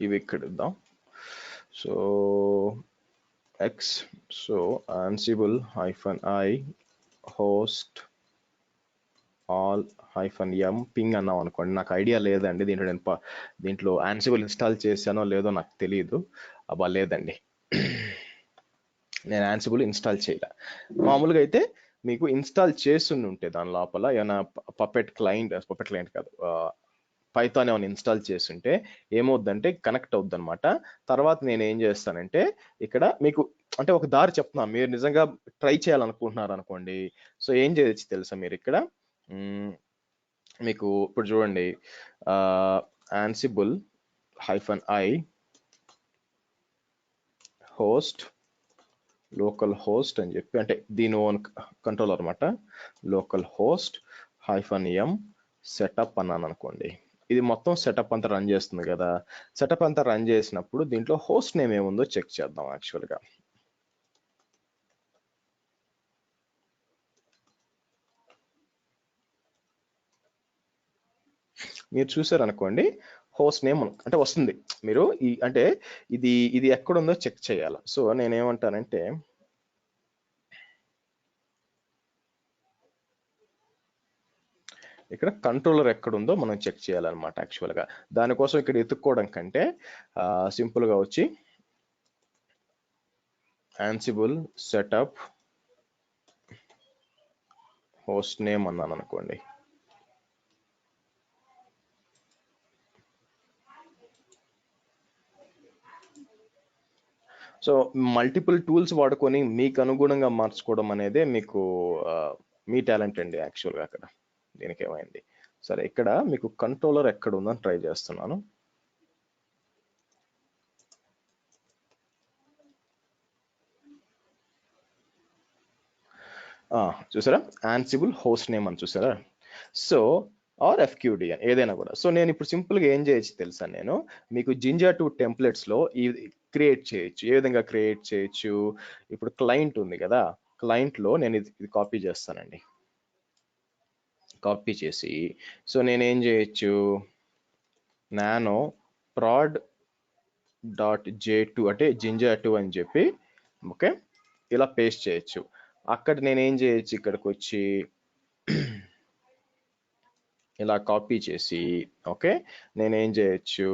S2: ఇవి ఇక్కడ ఇద్దాం. So X, so ansible -i host all -m ping అన్నాం అనుకోండి. నాకు ఐడియా లేదండి దీంట్లో, నేను దీంట్లో ansible ఇన్స్టాల్ చేశానో లేదో నాకు తెలియదు. అబ్బా లేదండి, నేను ansible ఇన్స్టాల్ చేయలే. మామూలుగా అయితే మీకు ఇన్స్టాల్ చేస్తుండి ఉంటే దాని లోపల ఏమైనా పపెట్ క్లయింట్ కాదు, పైథాన్ ఏమైనా ఇన్స్టాల్ చేస్తుంటే ఏమవుద్దంటే కనెక్ట్ అవుద్ది అనమాట. తర్వాత నేను ఏం చేస్తానంటే ఇక్కడ మీకు అంటే ఒక దారి చెప్తున్నాను, మీరు నిజంగా ట్రై చేయాలనుకుంటున్నారు అనుకోండి. సో ఏం చేయొచ్చు తెలుసా, మీరు ఇక్కడ మీకు ఇప్పుడు చూడండి, ansible -i host local host అని చెప్పి, అంటే దీని ఓన్ కంట్రోల్ అనమాట, లోకల్ హోస్ట్ -m సెటప్ అన్నాను అనుకోండి. ఇది మొత్తం సెటప్ అంతా రన్ చేస్తుంది కదా. సెటప్ అంతా రన్ చేసినప్పుడు దీంట్లో హోస్ట్ నేమ్ ఏముందో చెక్ చేద్దాం. యాక్చువల్గా మీరు చూసారనుకోండి, హోస్ట్ నేమ్ అంటే వస్తుంది. మీరు అంటే ఇది ఎక్కడుందో చెక్ చేయాలి. సో నేనేమంటానంటే ఇక్కడ కంట్రోలర్ ఎక్కడుందో మనం చెక్ చేయాలన్నమాట. యాక్చువల్గా దానికోసం ఇక్కడ ఎత్తుక్కోవడం కంటే సింపుల్గా వచ్చి ansible setup host name అన్నాను అనుకోండి. సో మల్టిపుల్ టూల్స్ వాడుకొని మీకు అనుగుణంగా మార్చుకోవడం అనేది మీకు మీ టాలెంట్ అండి. యాక్చువల్గా అక్కడ దీనికి ఏమైంది, సరే ఇక్కడ మీకు కంట్రోలర్ ఎక్కడ ఉందని ట్రై చేస్తున్నాను. చూసారా, ansible host name అని చూసారా. సో ఆర్ FQD ఏదైనా కూడా. సో నేను ఇప్పుడు సింపుల్గా ఏం చేయొచ్చు తెలుసా, నేను మీకు Jinja 2 టెంప్లెట్స్లో ఇది క్రియేట్ చేయొచ్చు. ఏ విధంగా క్రియేట్ చేయొచ్చు, ఇప్పుడు క్లయింట్ ఉంది కదా, క్లయింట్లో నేను ఇది కాపీ చేస్తానండి. కాపీ చేసి సో నేనేం చేయొచ్చు, nano prod.j2 అంటే Jinja 2 అని చెప్పి ఓకే ఇలా పేస్ట్ చేయొచ్చు. అక్కడ నేనేం చేయొచ్చు, ఇక్కడికి వచ్చి ఇలా కాపీ చేసి ఓకే నేనేం చేయొచ్చు,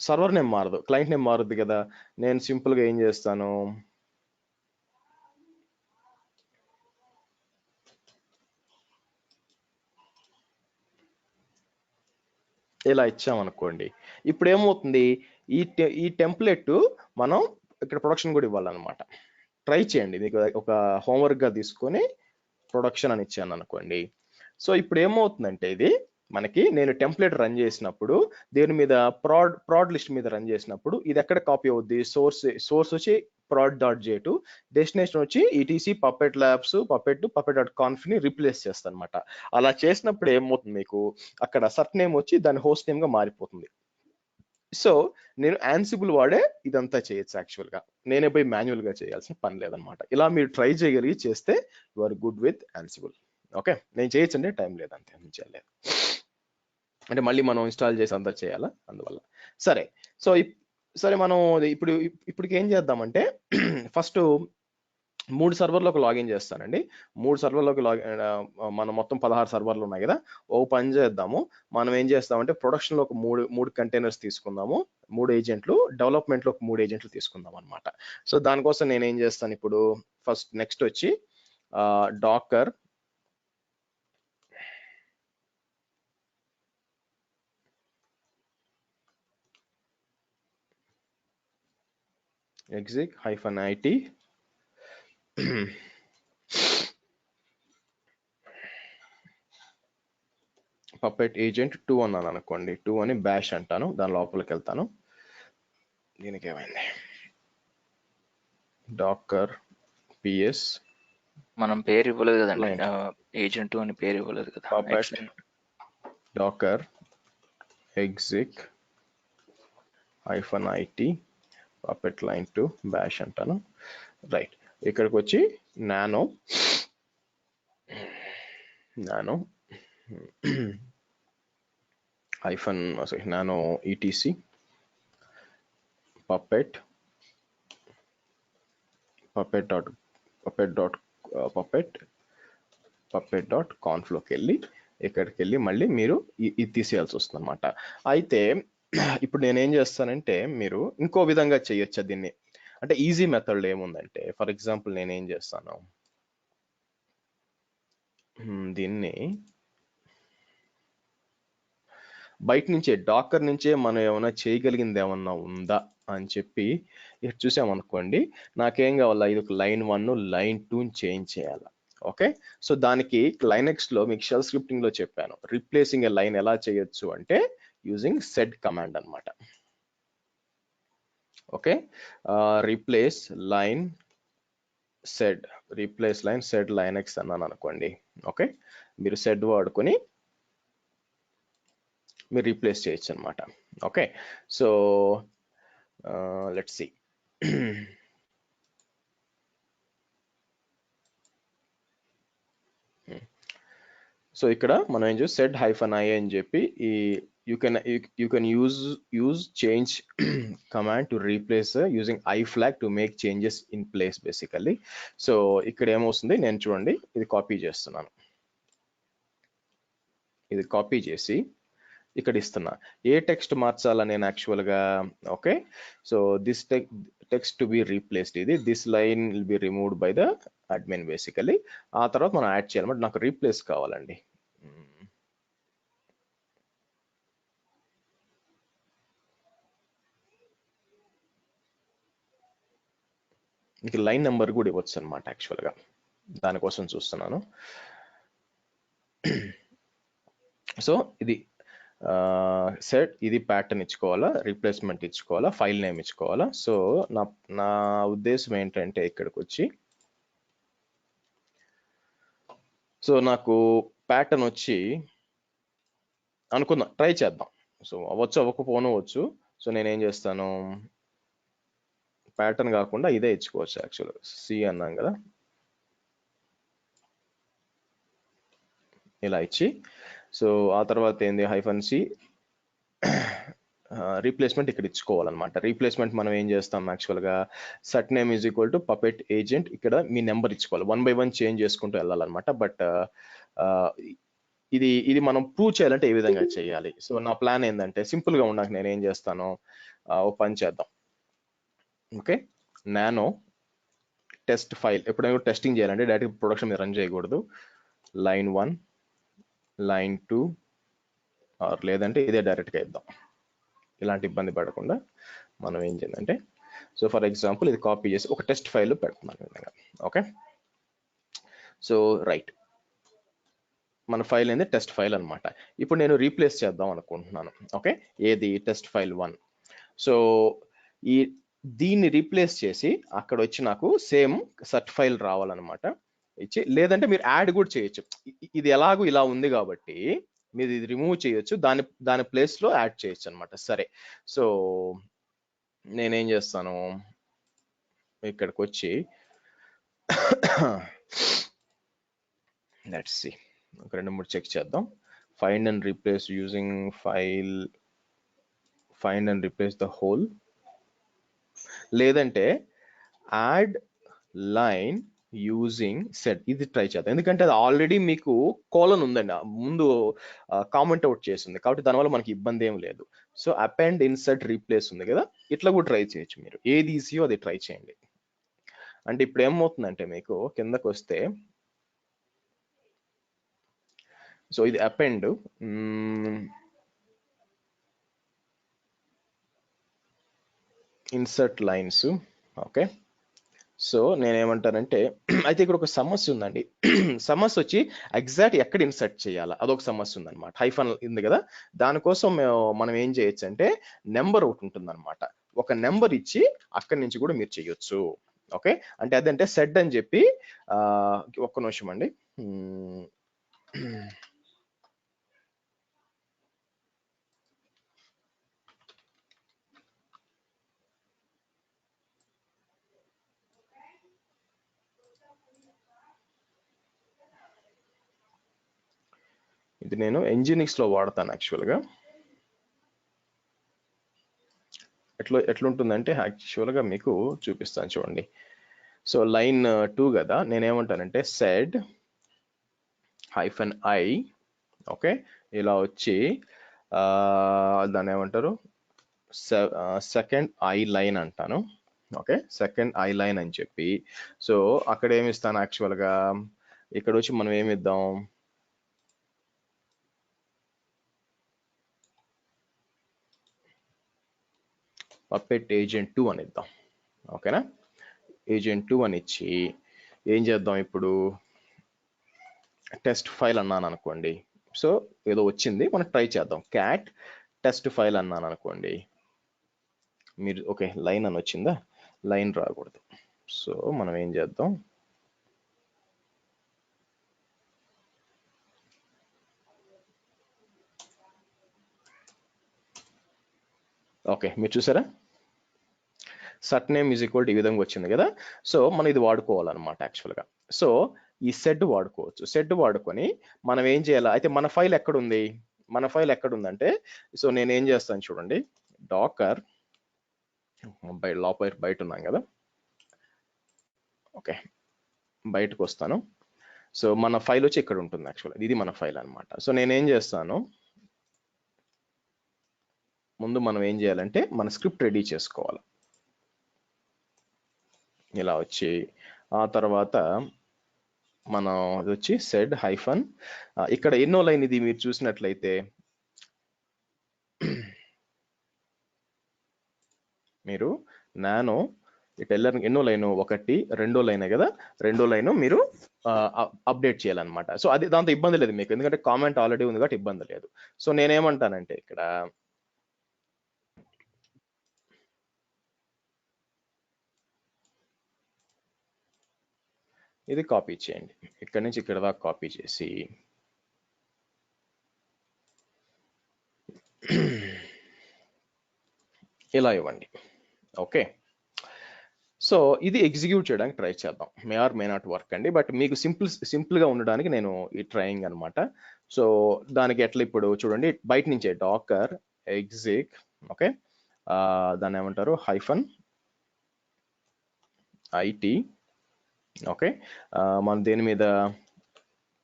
S2: సర్వర్ నేమ్ మారదు, క్లయింట్ నేమ్ మారుద్ది కదా. నేను సింపుల్గా ఏం చేస్తాను, ఇలా ఇచ్చామనుకోండి. ఇప్పుడు ఏమవుతుంది, ఈ టెంప్లెట్ మనం ఇక్కడ ప్రొడక్షన్ కూడా ఇవ్వాలన్నమాట. ట్రై చేయండి, మీకు ఒక హోంవర్క్గా తీసుకొని ప్రొడక్షన్ అని ఇచ్చాను అనుకోండి. సో ఇప్పుడు ఏమవుతుందంటే ఇది మనకి నేను టెంప్లెట్ రన్ చేసినప్పుడు దేని మీద ప్రాడ్ లిస్ట్ మీద రన్ చేసినప్పుడు ఇది ఎక్కడ కాపీ అవుద్ది, సోర్స్ వచ్చి prod.j2, డెస్టినేషన్ వచ్చి ETC పప్పెట్ ల్యాబ్స్ puppet.conf ని రీప్లేస్ చేస్తాను అనమాట. అలా చేసినప్పుడు ఏమవుతుంది, మీకు అక్కడ సర్ట్ నేమ్ వచ్చి దాని హోస్ట్ నేమ్ గా మారిపోతుంది. సో నేను ansible వాడే ఇదంతా చేయొచ్చు. యాక్చువల్గా నేనే పోయి మాన్యువల్ గా చేయాల్సిన పని లేదనమాట. ఇలా మీరు ట్రై చేయగలిగి చేస్తే you are good with ansible. Okay నేను చేయొచ్చు అంటే టైం లేదంతే, చేయలేదు అంటే మళ్ళీ మనం ఇన్స్టాల్ చేసి అంతా చేయాలా అందువల్ల. సరే సో సరే మనం ఇప్పటికి ఏం చేద్దామంటే ఫస్ట్ 3 సర్వర్లోకి లాగిన్ చేస్తానండి. 3 సర్వర్లోకి మనం మొత్తం 16 సర్వర్లు ఉన్నాయి కదా. ఓ పని చేద్దాము, మనం ఏం చేస్తామంటే ప్రొడక్షన్లో ఒక మూడు కంటైనర్స్ తీసుకుందాము, 3 ఏజెంట్లు, డెవలప్మెంట్లో ఒక 3 ఏజెంట్లు తీసుకుందాం అనమాట. సో దానికోసం నేను ఏం చేస్తాను, ఇప్పుడు ఫస్ట్ నెక్స్ట్ వచ్చి Dakar exec -it puppet agent 2 అన్నాను అనుకోండి, 2 అని బ్యాష్ అంటాను, దాని లోపలికి వెళ్తాను. దీనికి ఏమైంది, డాకర్ ps
S4: మనం పేరు ఇవ్వలేదు కదండి,
S2: Client.
S4: ఏజెంట్ అని పేరు ఇవ్వలేదు కదా.
S2: puppet docker exec -it puppet line 2 bash అంటాను. రైట్, ఇక్కడికి వచ్చి nano nano etc puppet dot కాన్ఫ్లోకి వెళ్ళి ఇక్కడికి వెళ్ళి మళ్ళీ మీరు ఇది తీసేయాల్సి వస్తుంది అనమాట. అయితే ఇప్పుడు నేనేం చేస్తానంటే, మీరు ఇంకో విధంగా చేయొచ్చు దీన్ని. అంటే ఈజీ మెథడ్ ఏముందంటే, ఫర్ ఎగ్జాంపుల్ నేనేం చేస్తాను, దీన్ని బయట నుంచే డాకర్ నుంచే మనం ఏమైనా చేయగలిగింది ఏమన్నా ఉందా అని చెప్పి ఇక్కడ చూసామనుకోండి, నాకేం కావాలా, ఇది ఒక లైన్ 1 లైన్ 2 చేంజ్ చేయాలి. ఓకే, సో దానికి లైనెక్స్ లో మీకు షెల్ స్క్రిప్టింగ్ లో చెప్పాను, రీప్లేసింగ్ ఏ లైన్ ఎలా చేయొచ్చు అంటే యూజింగ్ సెడ్ కమాండ్ అన్నమాట. Okay, replace line said Linux అన్నాను అనుకోండి. ఓకే, మీరు సెడ్ వాడుకొని మీరు రీప్లేస్ చేయొచ్చు అనమాట. Okay, so let's see. So ఇక్కడ మనం ఏం చేసి సెడ్ -i అని చెప్పి ఈ you can use change command to replace using i flag to make changes in place basically. So ఇక్కడ ఏమవుతుంది, నేను చూడండి ఇది కాపీ చేస్తున్నాను, ఇది కాపీ చేసి ఇక్కడ ఇస్తున్నా, ఏ టెక్స్ట్ మార్చాలా నేను యాక్చువల్గా. Okay, so this text to be replaced, ఇది this line will be removed by the admin basically. ఆ తర్వాత మనం యాడ్ చేయాలన్నమాట, నాకు రీప్లేస్ కావాలండి. ఇంక లైన్ నెంబర్ కూడా ఇవ్వచ్చు అనమాట యాక్చువల్గా, దానికోసం చూస్తున్నాను. సో ఇది సెట్, ఇది ప్యాటర్న్ ఇచ్చుకోవాలా, రీప్లేస్మెంట్ ఇచ్చుకోవాలా, ఫైల్ నేమ్ ఇచ్చుకోవాలా. సో నా ఉద్దేశం ఏంటంటే ఇక్కడికి వచ్చి, సో నాకు ప్యాటర్న్ వచ్చి అనుకుందాం, ట్రై చేద్దాం. సో అవ్వచ్చు అవ్వకపోనవచ్చు. సో నేనేం చేస్తాను, ప్యాటర్న్ కాకుండా ఇదే ఇచ్చుకోవచ్చు యాక్చువల్గా, సి అన్నాం కదా, ఇలా ఇచ్చి, సో ఆ తర్వాత ఏంది -c రీప్లేస్మెంట్ ఇక్కడ ఇచ్చుకోవాలన్నమాట. రీప్లేస్మెంట్ మనం ఏం చేస్తాం యాక్చువల్గా, cert name is equal to puppet agent, ఇక్కడ మీ నెంబర్ ఇచ్చుకోవాలి, 1 by 1 చేంజ్ చేసుకుంటూ వెళ్ళాలన్నమాట. బట్ ఇది మనం ప్రూవ్ చేయాలంటే ఏ విధంగా చేయాలి. సో నా ప్లాన్ ఏంటంటే, సింపుల్ గా ఉండక నేను ఏం చేస్తాను, ఓ పని చేద్దాం. ఓకే, నానో టెస్ట్ ఫైల్, ఎప్పుడైనా టెస్టింగ్ చేయాలంటే డైరెక్ట్ ప్రొడక్షన్ మీద రన్ చేయకూడదు. లైన్ 1 లైన్ 2 ఆర్ లేదంటే ఇదే డైరెక్ట్గా ఇద్దాం, ఇలాంటి ఇబ్బంది పడకుండా మనం ఏం చేయాలంటే, సో ఫర్ ఎగ్జాంపుల్ ఇది కాపీ చేసి ఒక టెస్ట్ ఫైల్ పెడుతున్నాను విధంగా. ఓకే, సో రైట్, మన ఫైల్ అనేది టెస్ట్ ఫైల్ అనమాట. ఇప్పుడు నేను రీప్లేస్ చేద్దాం అనుకుంటున్నాను. ఓకే, ఏది టెస్ట్ ఫైల్ 1. సో దీన్ని రీప్లేస్ చేసి అక్కడ వచ్చి నాకు సేమ్ సట్ ఫైల్ రావాలన్నమాట ఇచ్చి, లేదంటే మీరు యాడ్ కూడా చేయొచ్చు. ఇది ఎలాగో ఇలా ఉంది కాబట్టి మీరు ఇది రిమూవ్ చేయొచ్చు, దాని ప్లేస్ లో యాడ్ చేయొచ్చు అనమాట. సరే, సో నేనేం చేస్తాను, ఇక్కడికి వచ్చి లెట్స్ సి, ఒక 2-3 చెక్ చేద్దాం. Find and replace using find and replace the whole, లేదంటే యాడ్ లైన్ యూజింగ్ సెట్, ఇది ట్రై చేద్దాం. ఎందుకంటే అది ఆల్రెడీ మీకు కోలన్ ఉందండి, ముందు కామెంట్ అవుట్ చేసింది కాబట్టి దానివల్ల మనకి ఇబ్బంది ఏం లేదు. సో అపెండ్ ఇన్సర్ట్ రీప్లేస్ ఉంది కదా, ఇట్లా కూడా ట్రై చేయొచ్చు. మీరు ఏది ఈజీయో అది ట్రై చేయండి. అంటే ఇప్పుడు ఏమవుతుందంటే మీకు కిందకు వస్తే, సో ఇది append insert lines okay. So నేనేమంటానంటే అయితే ఇక్కడ ఒక సమస్య ఉందండి. సమస్య వచ్చి ఎగ్జాక్ట్ ఎక్కడ ఇన్సర్ట్ చేయాలా అదొక సమస్య ఉందన్నమాట. హైఫన్ ఉంది కదా, దానికోసం మనం ఏం చేయొచ్చు అంటే నెంబర్ ఒకటి ఉంటుందన్నమాట. ఒక నెంబర్ ఇచ్చి అక్కడి నుంచి కూడా మీరు చేయొచ్చు. ఓకే, అంటే అదంటే సెడ్ అని చెప్పి ఒక్క నిమిషం అండి. ఇది నేను Nginx లో వాడతాను యాక్చువల్గా. ఎట్లుంటుందంటే యాక్చువల్గా మీకు చూపిస్తాను చూడండి. సో లైన్ 2 కదా, నేనేమంటానంటే సెడ్ -i, ఓకే, ఇలా వచ్చి దాన్ని ఏమంటారు సెకండ్ ఐ లైన్ అంటాను. ఓకే, సెకండ్ ఐ లైన్ అని చెప్పి సో అక్కడ ఏమి ఇస్తాను యాక్చువల్గా, ఇక్కడ వచ్చి మనం ఏమి ఇద్దాం, పప్పెట్ ఏజెంట్ 2 అని ఇద్దాం. ఓకేనా, ఏజెంట్ 2 అని ఇచ్చి ఏం చేద్దాం ఇప్పుడు, టెస్ట్ ఫైల్ అన్నాను అనుకోండి. సో ఏదో వచ్చింది, మనం ట్రై చేద్దాం. క్యాట్ టెస్ట్ ఫైల్ అన్నాను అనుకోండి, మీరు ఓకే లైన్ అని వచ్చిందా, లైన్ రాకూడదు. సో మనం ఏం చేద్దాం, ఓకే మీరు చూసారా సట్ నేమ్ ఈజ్ ఈక్వల్ టు ఈ విధంగా వచ్చింది కదా. సో మనం ఇది వాడుకోవాలన్నమాట యాక్చువల్గా. సో ఈ సెడ్ వాడుకోవచ్చు. సెడ్ వాడుకొని మనం ఏం చేయాలి అయితే, మన ఫైల్ ఎక్కడుంది, మన ఫైల్ ఎక్కడుందంటే, సో నేను ఏం చేస్తాను చూడండి, డాకర్ లోపల బయట ఉన్నాం కదా, ఓకే బయటకు వస్తాను. సో మన ఫైల్ వచ్చి ఇక్కడ ఉంటుంది యాక్చువల్గా, ఇది మన ఫైల్ అనమాట. సో నేనేం చేస్తాను, ముందు మనం ఏం చేయాలంటే మన స్క్రిప్ట్ రెడీ చేసుకోవాలి. ఇలా వచ్చి ఆ తర్వాత మనం ఇది వచ్చి సెడ్ హైఫన్, ఇక్కడ ఎన్నో లైన్ ఇది మీరు చూసినట్లయితే మీరు నానో ఇటు వెళ్ళారు, ఎన్నో లైను 1 2 లైన్ కదా, 2 లైను మీరు అప్డేట్ చేయాలన్నమాట. సో అది దాంతో ఇబ్బంది లేదు మీకు, ఎందుకంటే కామెంట్ ఆల్రెడీ ఉంది కాబట్టి ఇబ్బంది లేదు. సో నేనేమంటానంటే ఇక్కడ ఇది కాపీ చేయండి, ఇక్కడ నుంచి ఇక్కడ దాకా కాపీ చేసి ఇలా ఇవ్వండి. ఓకే, సో ఇది ఎగ్జిక్యూట్ చేయడానికి ట్రై చేద్దాం. మే ఆర్ మే నాట్ వర్క్ అండి, బట్ మీకు సింపుల్గా ఉండడానికి నేను ఈ ట్రయింగ్ అనమాట. సో దానికి ఎట్లా ఇప్పుడు చూడండి, బయట నుంచే డాకర్ ఎగ్జిక్, ఓకే దాన్ని ఏమంటారు హైఫన్ ఐటీ, ఓకే మనం దేని మీద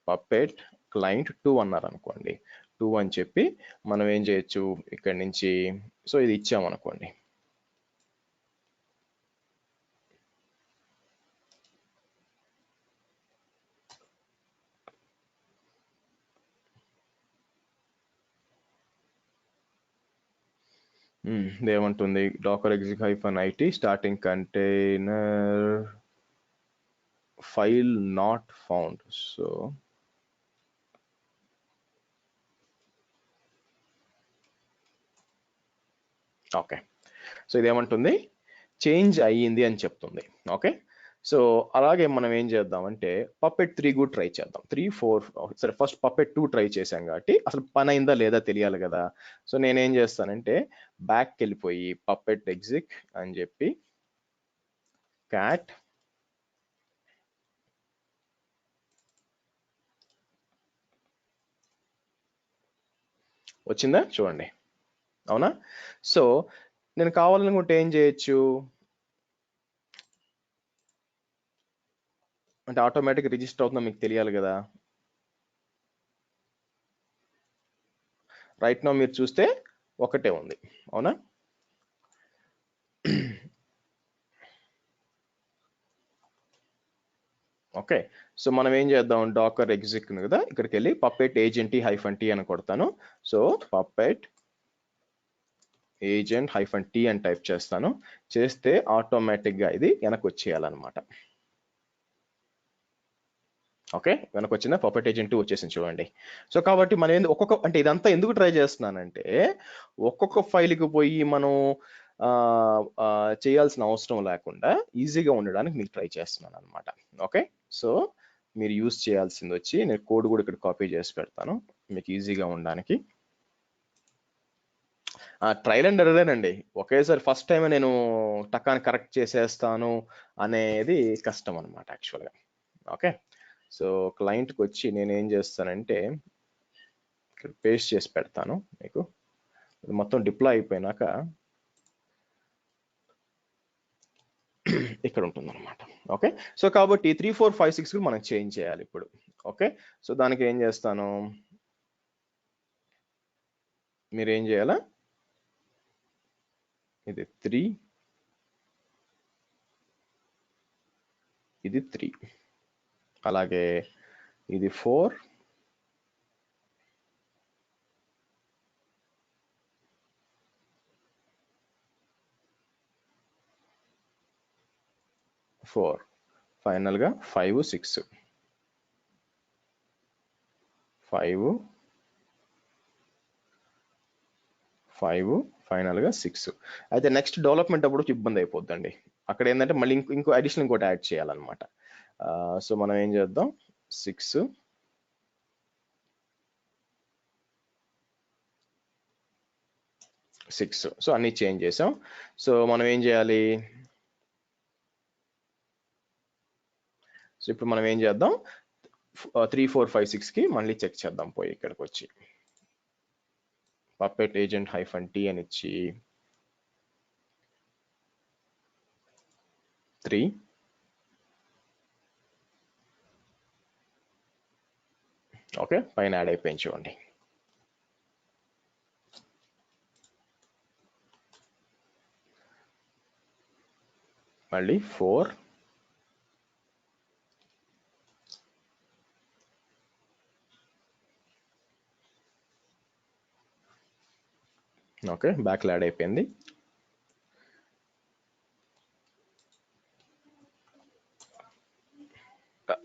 S2: పప్పెట్ క్లయింట్ 2 అన్నారు అనుకోండి, 2 అని చెప్పి మనం ఏం చేయొచ్చు ఇక్కడి నుంచి, సో ఇది ఇచ్చామనుకోండి. ఏమంటుంది, docker exec hyphen IT starting container file not found. So okay, so ఇదేమంటుంది, చేంజ్ అయ్యింది అని చెప్తుంది. ఓకే, సో అలాగే మనం ఏం చేద్దామంటే పప్పెట్ 3 కూడా ట్రై చేద్దాం. 3 4 సరే ఫస్ట్ పప్పెట్ 2 ట్రై చేశాం కాబట్టి అసలు పని అయిందా లేదా తెలియాలి కదా. సో నేనేం చేస్తానంటే బ్యాక్కి వెళ్ళిపోయి పప్పెట్ ఎగ్జిక్ అని చెప్పి క్యాట్ వచ్చిందా చూడండి, అవునా. సో నేను కావాలనుకుంటే ఏం చేయొచ్చు అంటే ఆటోమేటిక్ రిజిస్టర్ అవుతుందో మీకు తెలియాలి కదా. రైట్ నౌ మీరు చూస్తే ఒకటే ఉంది, అవునా. ఓకే, సో మనం ఏం చేద్దాం, డాకర్ ఎగ్జిక్ కదా, ఇక్కడికి వెళ్ళి పప్పెట్ ఏజెంట్ హైఫన్ టీ అని కొడతాను. సో పప్పెట్ ఏజెంట్ -t అని టైప్ చేస్తాను. చేస్తే ఆటోమేటిక్గా ఇది వెనక్కి వచ్చేయాలన్నమాట. ఓకే, వెనక్కి వచ్చిందా? పపెట్ ఏజెంట్ 2 వచ్చేసింది చూడండి. సో కాబట్టి మనం ఒక్కొక్క అంటే ఇదంతా ఎందుకు ట్రై చేస్తున్నానంటే ఒక్కొక్క ఫైల్కి పోయి మనం చేయాల్సిన అవసరం లేకుండా ఈజీగా ఉండడానికి మీకు ట్రై చేస్తున్నాను అనమాట. ఓకే, సో మీరు యూజ్ చేయాల్సింది వచ్చి నేను కోడ్ కూడా ఇక్కడ కాపీ చేసి పెడతాను మీకు ఈజీగా ఉండడానికి. ట్రయల్ అండ్ ఎర్రరేనండి, ఒకేసారి ఫస్ట్ టైం నేను టకాన్ని కరెక్ట్ చేసేస్తాను అనేది కష్టం అనమాట యాక్చువల్గా. ఓకే, సో క్లయింట్కి వచ్చి నేను ఏం చేస్తానంటే ఇక్కడ పేస్ట్ చేసి పెడతాను మీకు. మొత్తం డిప్లాయ్ అయిపోయినాక ఇక్కడ ఉంటుంది అనమాట. ఓకే, సో కాబట్టి 3, 4, 5, 6 మనం చేంజ్ చేయాలి ఇప్పుడు. ఓకే, సో దానికి ఏం చేస్తాను, మీరు ఏం చేయాలా, ఇది 3, ఇది 3, అలాగే ఇది 4, ఫైనల్గా 5, 6, 5, ఫైనల్గా 6. అయితే నెక్స్ట్ డెవలప్మెంట్ అప్పుడు ఇబ్బంది అయిపోద్దండి. అక్కడ ఏంటంటే మళ్ళీ ఇంకో అడిషనల్ ఇంకోటి యాడ్ చేయాలన్నమాట. సో మనం ఏం చేద్దాం, 6, 6, సో అన్ని చేంజ్ చేసాం. సో మనం ఏం చేయాలి, సో ఇప్పుడు మనం ఏం చేద్దాం, 3, 4, 5, 6కి మళ్ళీ చెక్ చేద్దాం పోయి ఇక్కడికి వచ్చి పపెట్ ఏజెంట్ -t అని ఇచ్చి 3, ఓకే పైన యాడ్ అయిపోయింది చూడండి. మళ్ళీ 4, ఓకే బ్యాక్ యాడ్ అయిపోయింది.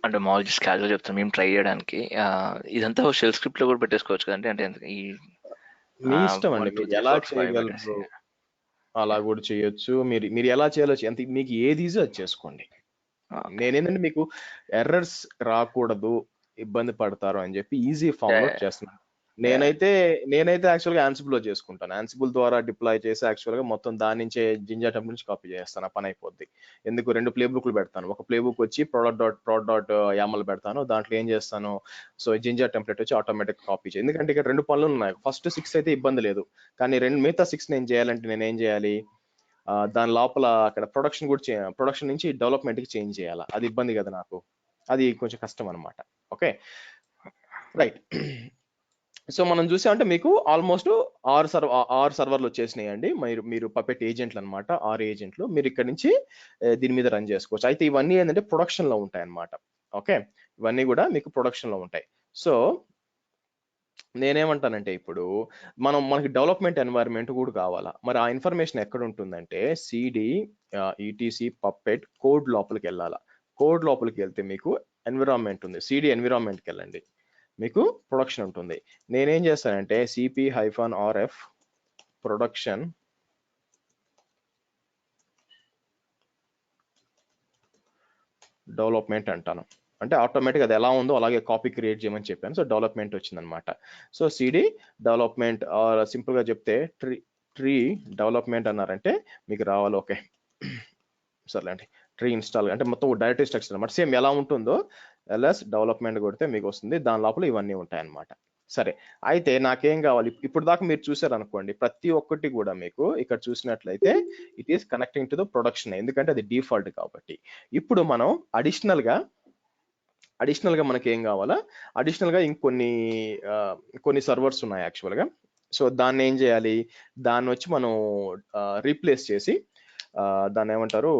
S4: అంటే మామూలు జస్ట్ క్యాజువల్ చెప్తాను మేము ట్రై చేయడానికి. ఇదంతా షెల్ స్క్రిప్ట్ లో కూడా పెట్టేసుకోవచ్చు కదండి, అంటే ఈ
S2: మీ ఇష్టం అండి, మీరు ఎలా చేయగలరు అలా కూడా చేయొచ్చు. మీరు ఎలా చేయాలో ఎంత మీకు ఏది ఈజీ అది చేసుకోండి. నేనేంటంటే మీకు ఎర్రర్స్ రాకూడదు, ఇబ్బంది పడతారు అని చెప్పి ఈజీ ఫామ్ లో చేస్తున్నాను. నేనైతే యాక్చువల్గా యాన్సిబుల్ లో చేసుకుంటాను. యాన్సిబుల్ ద్వారా డిప్లాయ్ చేసి యాక్చువల్గా మొత్తం దాని నుంచే జింజర్ టెంప్లెట్ నుంచి కాపీ చేస్తాను, ఆ పని అయిపోద్ది. ఎందుకు 2 ప్లే బుక్లు పెడతాను, ఒక ప్లే బుక్ వచ్చి prod.yaml పెడతాను, దాంట్లో ఏం చేస్తాను, సో జింజర్ టెంప్లెట్ వచ్చి ఆటోమేటిక్ కాపీ చేయాలి. ఎందుకంటే ఇక్కడ 2 పనులు ఉన్నాయి. ఫస్ట్ 6 అయితే ఇబ్బంది లేదు, కానీ మిగతా 6 నేను చేయాలంటే నేను ఏం చేయాలి, దాని లోపల అక్కడ ప్రొడక్షన్ నుంచి డెవలప్మెంట్ కి చేంజ్ చేయాలి. అది ఇబ్బంది కదా నాకు, అది కొంచెం కష్టం అనమాట. Okay right. సో మనం చూసామంటే మీకు ఆల్మోస్ట్ 6 సర్వర్లు వచ్చేసినాయి అండి. మీరు పపెట్ ఏజెంట్లు అనమాట, 6 ఏజెంట్లు మీరు ఇక్కడ నుంచి దీని మీద రన్ చేసుకోవచ్చు. అయితే ఇవన్నీ ఏంటంటే ప్రొడక్షన్ లో ఉంటాయి అన్నమాట. ఓకే, ఇవన్నీ కూడా మీకు ప్రొడక్షన్ లో ఉంటాయి. సో నేనేమంటానంటే ఇప్పుడు మనకి డెవలప్మెంట్ ఎన్వైరన్మెంట్ కూడా కావాలా, మరి ఆ ఇన్ఫర్మేషన్ ఎక్కడ ఉంటుందంటే సిడి ఈటీసీ పప్పెట్ కోడ్ లోపలికి వెళ్ళాలా. కోడ్ లోపలికి వెళ్తే మీకు ఎన్విరాన్మెంట్ ఉంది, సిడి ఎన్విరాన్మెంట్కి వెళ్ళండి, మీకు ప్రొడక్షన్ ఉంటుంది. నేనేం చేస్తానంటే cp-rf ప్రొడక్షన్ డెవలప్మెంట్ అంటాను. అంటే ఆటోమేటిక్ అది ఎలా ఉందో అలాగే కాపీ క్రియేట్ చేయమని చెప్పాను. సో డెవలప్మెంట్ వచ్చిందనమాట. సో సిడి డెవలప్మెంట్ సింపుల్ గా చెప్తే ట్రీ డెవలప్మెంట్ అన్నారంటే మీకు రావాలి. ఓకే సర్లేండి, ట్రీ ఇన్స్టాల్ అంటే మొత్తం డైరెక్టరీ స్ట్రక్చర్ అనమాట, సేమ్ ఎలా ఉంటుందో ఎల్ఎస్ డెవలప్మెంట్ కొడితే మీకు వస్తుంది, దాని లోపల ఇవన్నీ ఉంటాయి అన్నమాట. సరే, అయితే నాకేం కావాలి, ఇప్పుడు దాకా మీరు చూసారు అనుకోండి, ప్రతి ఒక్కటి కూడా మీకు ఇక్కడ చూసినట్లయితే it is connecting to the production, ఎందుకంటే అది డిఫాల్ట్ కాబట్టి. ఇప్పుడు మనం అడిషనల్ గా మనకి ఏం కావాలా, అడిషనల్ గా కొన్ని సర్వర్స్ ఉన్నాయి యాక్చువల్గా. సో దాన్ని ఏం చేయాలి, దాన్ని వచ్చి మనం రీప్లేస్ చేసి దాన్ని ఏమంటారు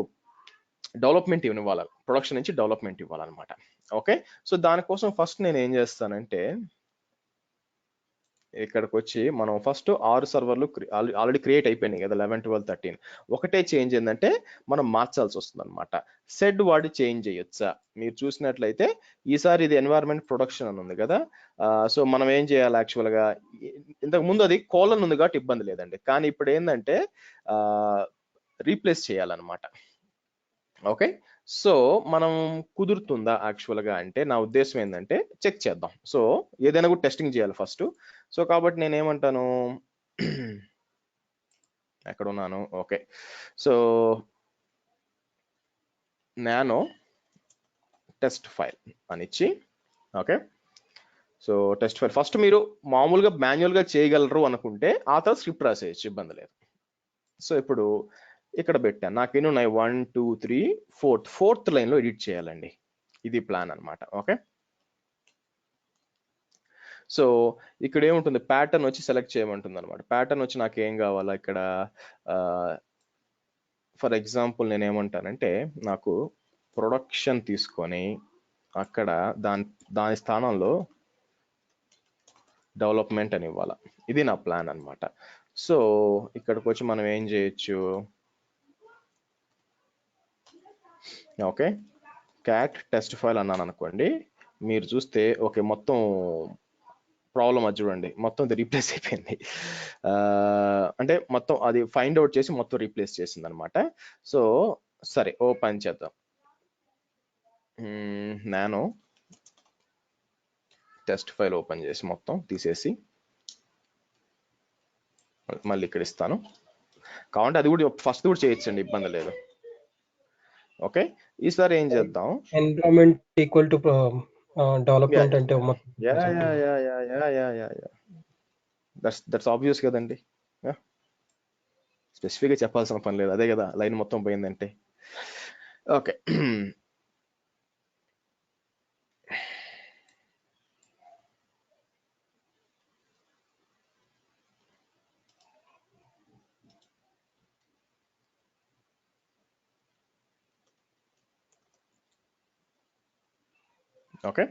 S2: డెవలప్మెంట్ ఇవ్వాలి, ప్రొడక్షన్ నుంచి డెవలప్మెంట్ ఇవ్వాలన్నమాట. ఓకే, సో దానికోసం ఫస్ట్ నేను ఏం చేస్తానంటే ఇక్కడికి వచ్చి మనం ఫస్ట్ 6 సర్వర్లు ఆల్రెడీ క్రియేట్ అయిపోయినాయి కదా, 11, 12, 13. ఒకటే చేంజ్ ఏంటంటే మనం మార్చాల్సి వస్తుంది అనమాట. సెడ్ వాడి చేంజ్ చేయొచ్చా? మీరు చూసినట్లయితే ఈసారి ఇది ఎన్వైరన్మెంట్ ప్రొడక్షన్ అని ఉంది కదా. సో మనం ఏం చేయాలి యాక్చువల్గా, ఇంతకు ముందు అది కోలన్ ఉంది కాబట్టి ఇబ్బంది లేదండి, కానీ ఇప్పుడు ఏంటంటే రీప్లేస్ చేయాలన్నమాట. ఓకే, సో మనం కుదురుతుందా యాక్చువల్గా అంటే నా ఉద్దేశం ఏంటంటే చెక్ చేద్దాం. సో ఏదైనా కూడా టెస్టింగ్ చేయాలి ఫస్ట్. సో కాబట్టి నేను ఏమంటాను, ఎక్కడ ఉన్నాను, okay. So nano test file అని ఇచ్చి, okay. So test file first మీరు మామూలుగా మాన్యువల్గా చేయగలరు అనుకుంటే ఆ తర్వాత స్క్రిప్ట్ రాసేయచ్చు, ఇబ్బంది లేదు. సో ఇప్పుడు ఇక్కడ పెట్టాను, నాకు ఎన్ని ఉన్నాయి, 1, 2, 3, 4th లైన్లో ఎడిట్ చేయాలండి. ఇది ప్లాన్ అనమాట. ఓకే, సో ఇక్కడ ఏముంటుంది, ప్యాటర్న్ వచ్చి సెలెక్ట్ చేయమంటుంది అనమాట. ప్యాటర్న్ వచ్చి నాకు ఏం కావాలా ఇక్కడ, ఫర్ ఎగ్జాంపుల్ నేను ఏమంటానంటే నాకు ప్రొడక్షన్ తీసుకొని అక్కడ దాని స్థానంలో డెవలప్మెంట్ అని ఇవ్వాలా. ఇది నా ప్లాన్ అనమాట. సో ఇక్కడికి వచ్చి మనం ఏం చేయొచ్చు, ఓకే, క్యాట్ టెస్ట్ ఫైల్ అన్నాను అనుకోండి. మీరు చూస్తే ఓకే మొత్తం ప్రాబ్లం అది చూడండి, మొత్తం అది రీప్లేస్ అయిపోయింది. అంటే మొత్తం అది ఫైండ్ అవుట్ చేసి మొత్తం రీప్లేస్ చేసింది అనమాట. సో సరే ఓపెన్ చేద్దాం, నానో టెస్ట్ ఫైల్ ఓపెన్ చేసి మొత్తం తీసేసి మళ్ళీ ఇక్కడ ఇస్తాను. కావాలంటే అది కూడా ఫస్ట్ కూడా చేయొచ్చండి, ఇబ్బంది లేదు. ఓకే, ఈసారి ఏం చేద్దాం,
S3: ఎన్విరాన్మెంట్ ఈక్వల్ టు డెవలప్మెంట్ అంటే
S2: దట్స్ ఆబ్వియస్ కదండి, స్పెసిఫిక్గా చెప్పాల్సిన పని లేదు, అదే కదా లైన్ మొత్తం పోయిందంటే. Okay, okay.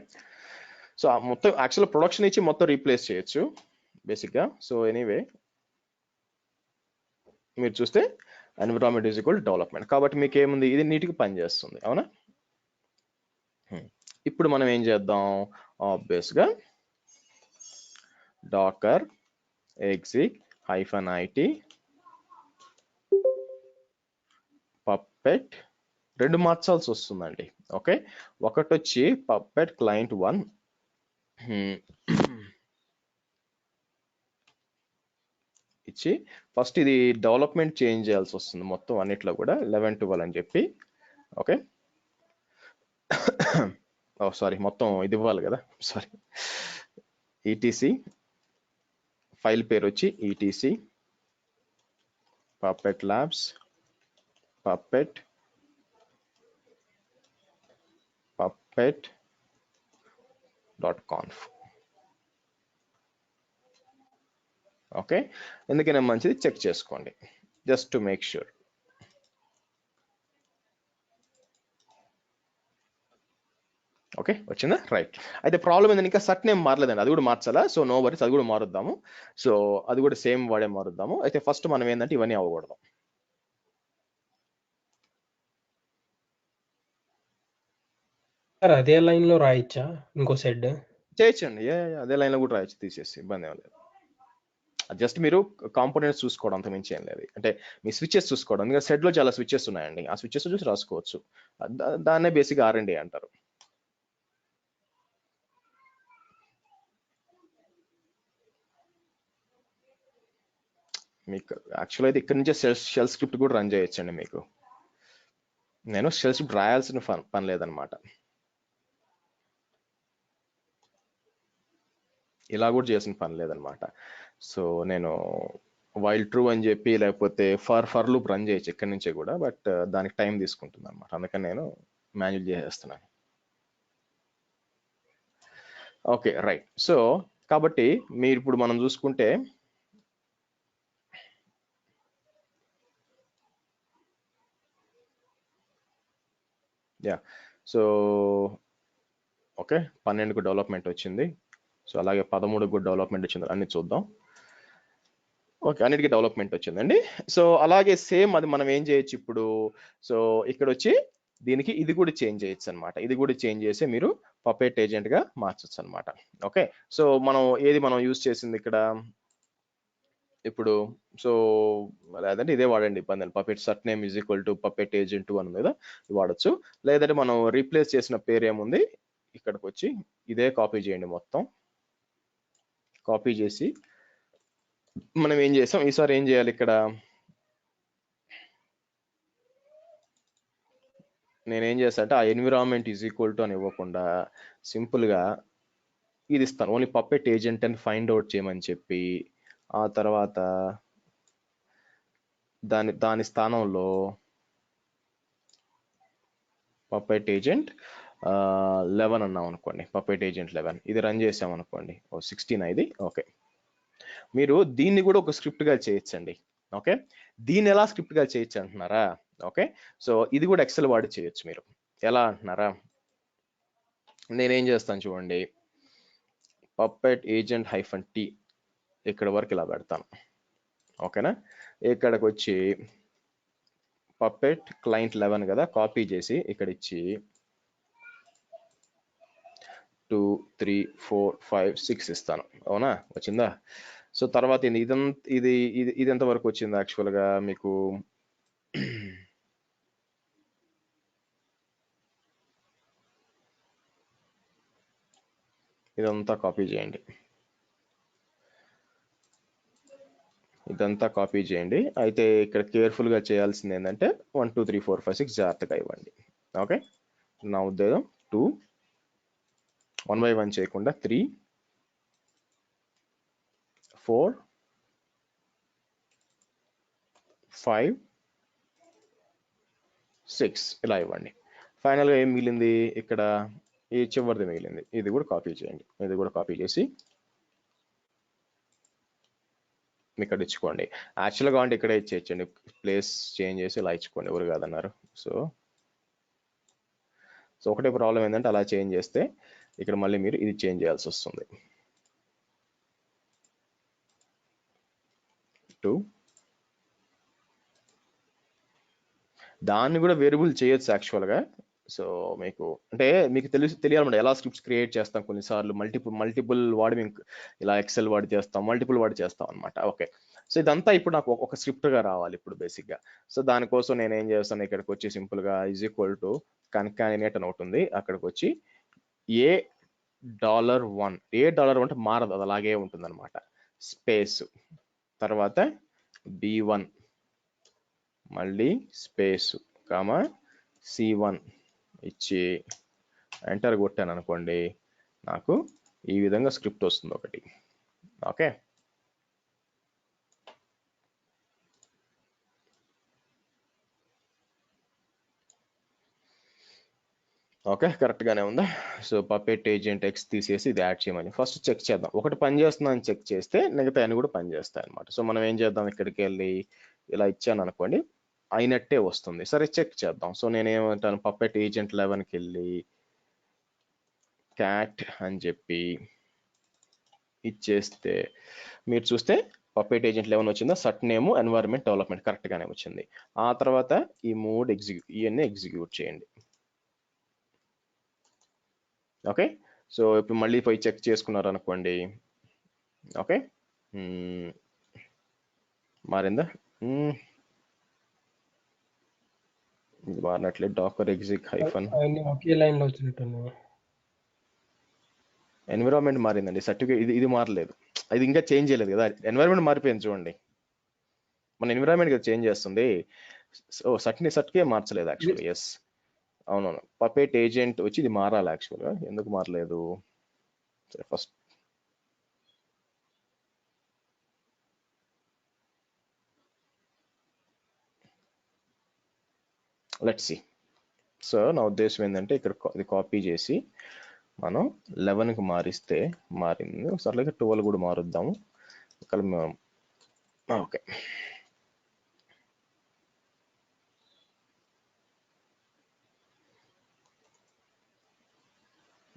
S2: సో మొత్తం యాక్చువల్ ప్రొడక్షన్ ఇచ్చి మొత్తం రీప్లేస్ చేయొచ్చు బేసిక్గా. సో ఎనీవే మీరు చూస్తే ఎన్విరాన్మెంట్ ఈజ్ ఈక్వల్ డెవలప్మెంట్, కాబట్టి మీకు ఏముంది, ఇది నీట్గా పనిచేస్తుంది, అవునా. ఇప్పుడు మనం ఏం చేద్దాం, ఆబ్వియస్గా డాకర్ ఎగ్జిక్ -it పప్పెట్ 2 మార్చాల్సి వస్తుందండి. ఓకే, ఒకటి వచ్చి పప్పెట్ క్లయింట్ 1 ఇచ్చి ఫస్ట్ ఇది డెవలప్మెంట్ చేంజ్ చేయాల్సి వస్తుంది మొత్తం అన్నిట్లో కూడా 11, 12 అని చెప్పి. ఓకే, సారీ మొత్తం ఇది ఇవ్వాలి కదా, సారీ. ఈటీసీ ఫైల్ పేరు వచ్చి ETC puppet labs puppet.conf. Okay, ఎందుకైనా మంచిది చెక్ చేసుకోండి, just to make sure. Okay, వచ్చిందా, రైట్. అయితే ప్రాబ్లం ఏంటంటే ఇంకా సట్ నేమ్ మారలేదండి, అది కూడా మార్చాలా. సో నో వరీస్, అది కూడా మారుద్దాము. సో అది కూడా సేమ్ వాడే మారుద్దాము. అయితే ఫస్ట్ మనం ఏంటంటే ఇవన్నీ అవ్వకూడదు.
S3: సార్ అదే లైన్ లో రాయొచ్చా ఇంకో సెడ్?
S2: చేయొచ్చండి, అదే లైన్లో కూడా రాయొచ్చు, తీసేసి ఇబ్బంది ఏం లేదు. జస్ట్ మీరు కాంపోనెంట్స్ చూసుకోవడం, అంత మించి ఏం లేదు. అంటే మీ స్విచెస్ చూసుకోవడం, ఇంకా సెట్లో చాలా స్విచెస్ ఉన్నాయండి, ఆ స్విచెస్ చూసి రాసుకోవచ్చు. దాన్నే బేసిక్ R&D అంటారు. మీకు యాక్చువల్ అయితే ఇక్కడ నుంచే షెల్ స్క్రిప్ట్ కూడా రన్ చేయొచ్చండి. మీకు నేను షెల్ స్క్రిప్ట్ రాయాల్సిన పని లేదనమాట, ఇలా కూడా చేసిన పని లేదనమాట. సో నేను వైల్ ట్రూ అని చెప్పి లేకపోతే ఫర్ లూప్ రన్ చేయొచ్చు ఇక్కడి నుంచే కూడా, బట్ దానికి టైం తీసుకుంటుంది అనమాట, అందుకని నేను మాన్యువల్ చేసేస్తున్నాను. Okay, right. సో కాబట్టి మీరు ఇప్పుడు మనం చూసుకుంటే సో ఓకే 12కు డెవలప్మెంట్ వచ్చింది. సో అలాగే 13 కూడా డెవలప్మెంట్ వచ్చింది, అన్ని చూద్దాం. ఓకే, అన్నిటికీ డెవలప్మెంట్ వచ్చిందండి. సో అలాగే సేమ్ అది మనం ఏం చేయొచ్చు ఇప్పుడు, సో ఇక్కడ వచ్చి దీనికి ఇది కూడా చేంజ్ చేయొచ్చు అనమాట. ఇది కూడా చేంజ్ చేసి మీరు పపెట్ ఏజెంట్ గా మార్చొచ్చు అనమాట. ఓకే, సో మనం యూజ్ చేసింది ఇక్కడ ఇప్పుడు, సో లేదంటే ఇదే వాడండి, ఇబ్బంది లేదు. Puppet cert name is equal to puppet agent అని మీద వాడచ్చు. లేదంటే మనం రీప్లేస్ చేసిన పేరు ఏముంది, ఇక్కడికి వచ్చి ఇదే కాపీ చేయండి, మొత్తం కాపీ చేసి మనం ఏం చేసాం ఈసారి ఏం చేయాలి, ఇక్కడ నేనేం చేస్తా అంటే ఆ ఎన్విరాన్మెంట్ ఈజ్ ఈక్వల్ టు అని ఇవ్వకుండా సింపుల్గా ఇది ఇస్తాను, ఓన్లీ పపెట్ ఏజెంట్ అని ఫైండ్ అవుట్ చేయమని చెప్పి, ఆ తర్వాత దాని స్థానంలో పపెట్ ఏజెంట్ 11 అన్నాం అనుకోండి, పపెట్ ఏజెంట్ 11 ఇది రన్ చేసాం అనుకోండి, 16 ఇది. ఓకే, మీరు దీన్ని కూడా ఒక స్క్రిప్ట్ గా చేయొచ్చండి. ఓకే, దీన్ని ఎలా స్క్రిప్ట్ గా చేయొచ్చు అంటున్నారా? ఓకే, సో ఇది కూడా ఎక్సెల్ వాడి చేయొచ్చు. మీరు ఎలా అంటున్నారా, నేనేం చేస్తాను చూడండి, పపెట్ ఏజెంట్ -t ఇక్కడ వరకు ఇలా పెడతాను. ఓకేనా, ఇక్కడికి వచ్చి పపెట్ క్లయింట్ 11 కదా, కాపీ చేసి ఇక్కడ ఇచ్చి 2 3 4 5 6 ఇస్తాను. అవునా, వచ్చిందా? సో తర్వాత ఇది ఎంత వరకు వచ్చింది యాక్చువల్గా మీకు, ఇదంతా కాపీ చేయండి, ఇదంతా కాపీ చేయండి. అయితే ఇక్కడ కేర్ఫుల్గా చేయాల్సింది ఏంటంటే 1 2 3 4 5 6 జాగ్రత్తగా ఇవ్వండి. ఓకే, నా ఉద్దేశం 2 1 by 1 చేయకుండా 3 4 5 6 ఇలా ఇవ్వండి. ఫైనల్గా ఏం మిగిలింది ఇక్కడ, ఈ చివరిది మిగిలింది, ఇది కూడా కాపీ చేయండి. ఇది కూడా కాపీ చేసి ఇక్కడ ఇచ్చుకోండి. యాక్చువల్గా అంటే ఇక్కడే ఇచ్చేయచ్చండి, ప్లేస్ చేంజ్ చేసి ఇలా ఇచ్చుకోండి, ఎవరు కాదన్నారు. సో ఒకటే ప్రాబ్లం ఏంటంటే అలా చేంజ్ చేస్తే ఇక్కడ మళ్ళీ మీరు ఇది చేంజ్ చేయాల్సి వస్తుంది. 2 దాన్ని కూడా వేరియబుల్ చేయొచ్చు యాక్చువల్గా. సో మీకు తెలియాలన్నమాట ఎలా స్క్రిప్ట్స్ క్రియేట్ చేస్తాం, కొన్నిసార్లు మల్టిపుల్ వాడి మేము ఇలా ఎక్సెల్ వాడి చేస్తాం, మల్టిపుల్ వాడి చేస్తాం అనమాట. ఓకే, సో ఇదంతా ఇప్పుడు నాకు ఒక స్క్రిప్ట్గా రావాలి ఇప్పుడు బేసిక్గా. సో దానికోసం నేను ఏం చేస్తాను, ఇక్కడికి వచ్చి సింపుల్గా ఈజ్ ఈక్వల్ టు కన్కాటినేట్ అని ఒకటి ఉంది, అక్కడికి వచ్చి $1 $1 అంటే మారదు, అది అలాగే ఉంటుంది అనమాట. స్పేస్ తర్వాత B1 మళ్ళీ స్పేస్ C1 ఇచ్చి ఎంటర్ కొట్టాను అనుకోండి, నాకు ఈ విధంగా స్క్రిప్ట్ వస్తుంది ఒకటి. ఓకే, ఓకే కరెక్ట్గానే ఉందా? సో పపెట్ ఏజెంట్ X తీసేసి ఇది యాడ్ చేయమని ఫస్ట్ చెక్ చేద్దాం. ఒకటి పని చేస్తుందని చెక్ చేస్తే మిగతా అన్ని కూడా పని చేస్తాయి అనమాట. సో మనం ఏం చేద్దాం, ఇక్కడికి వెళ్ళి ఇలా ఇచ్చాను అనుకోండి, అయినట్టే వస్తుంది. సరే చెక్ చేద్దాం. సో నేనేమంటాను, పపెట్ ఏజెంట్ 11కి వెళ్ళి క్యాట్ అని చెప్పి ఇచ్చేస్తే మీరు చూస్తే పపెట్ ఏజెంట్ 11 వచ్చిందా, సట్ నేమ్ ఎన్వైరన్మెంట్ డెవలప్మెంట్ కరెక్ట్గానే వచ్చింది. ఆ తర్వాత ఈ ఇవన్నీ ఎగ్జిక్యూట్ చేయండి. ఓకే, సో ఇప్పుడు మళ్ళీ పోయి చెక్ చేసుకున్నారు అనుకోండి. ఓకే, మారిందా? ఇది మారినట్లేదు. డాకర్ ఎగ్జిక్ హైఫన్
S3: ఒకే లైన్ లో వచ్చినట్టున్నాయి.
S2: ఎన్విరాన్మెంట్ మారిందండి, సర్టిఫికేట్ ఇది మారలేదు, ఇది ఇంకా చేంజ్ చేయలేదు కదా. ఎన్విరాన్మెంట్ మారిపోయింది చూడండి, మన ఎన్విరాన్మెంట్ కదా చేంజ్ చేస్తుంది. సో సర్టికే మార్చలేదు యాక్చువల్గా. ఎస్ అవునవును, పపెట్ ఏజెంట్ వచ్చి ఇది మారాలి యాక్చువల్గా. ఎందుకు మారలేదు, సరే ఫస్ట్ లెట్స్ సి. సో నా ఉద్దేశం ఏంటంటే ఇక్కడ ఇది కాపీ చేసి మనం 11కి మారిస్తే మారింది. ఒకసారి 12 కూడా మారుద్దాము. ఓకే,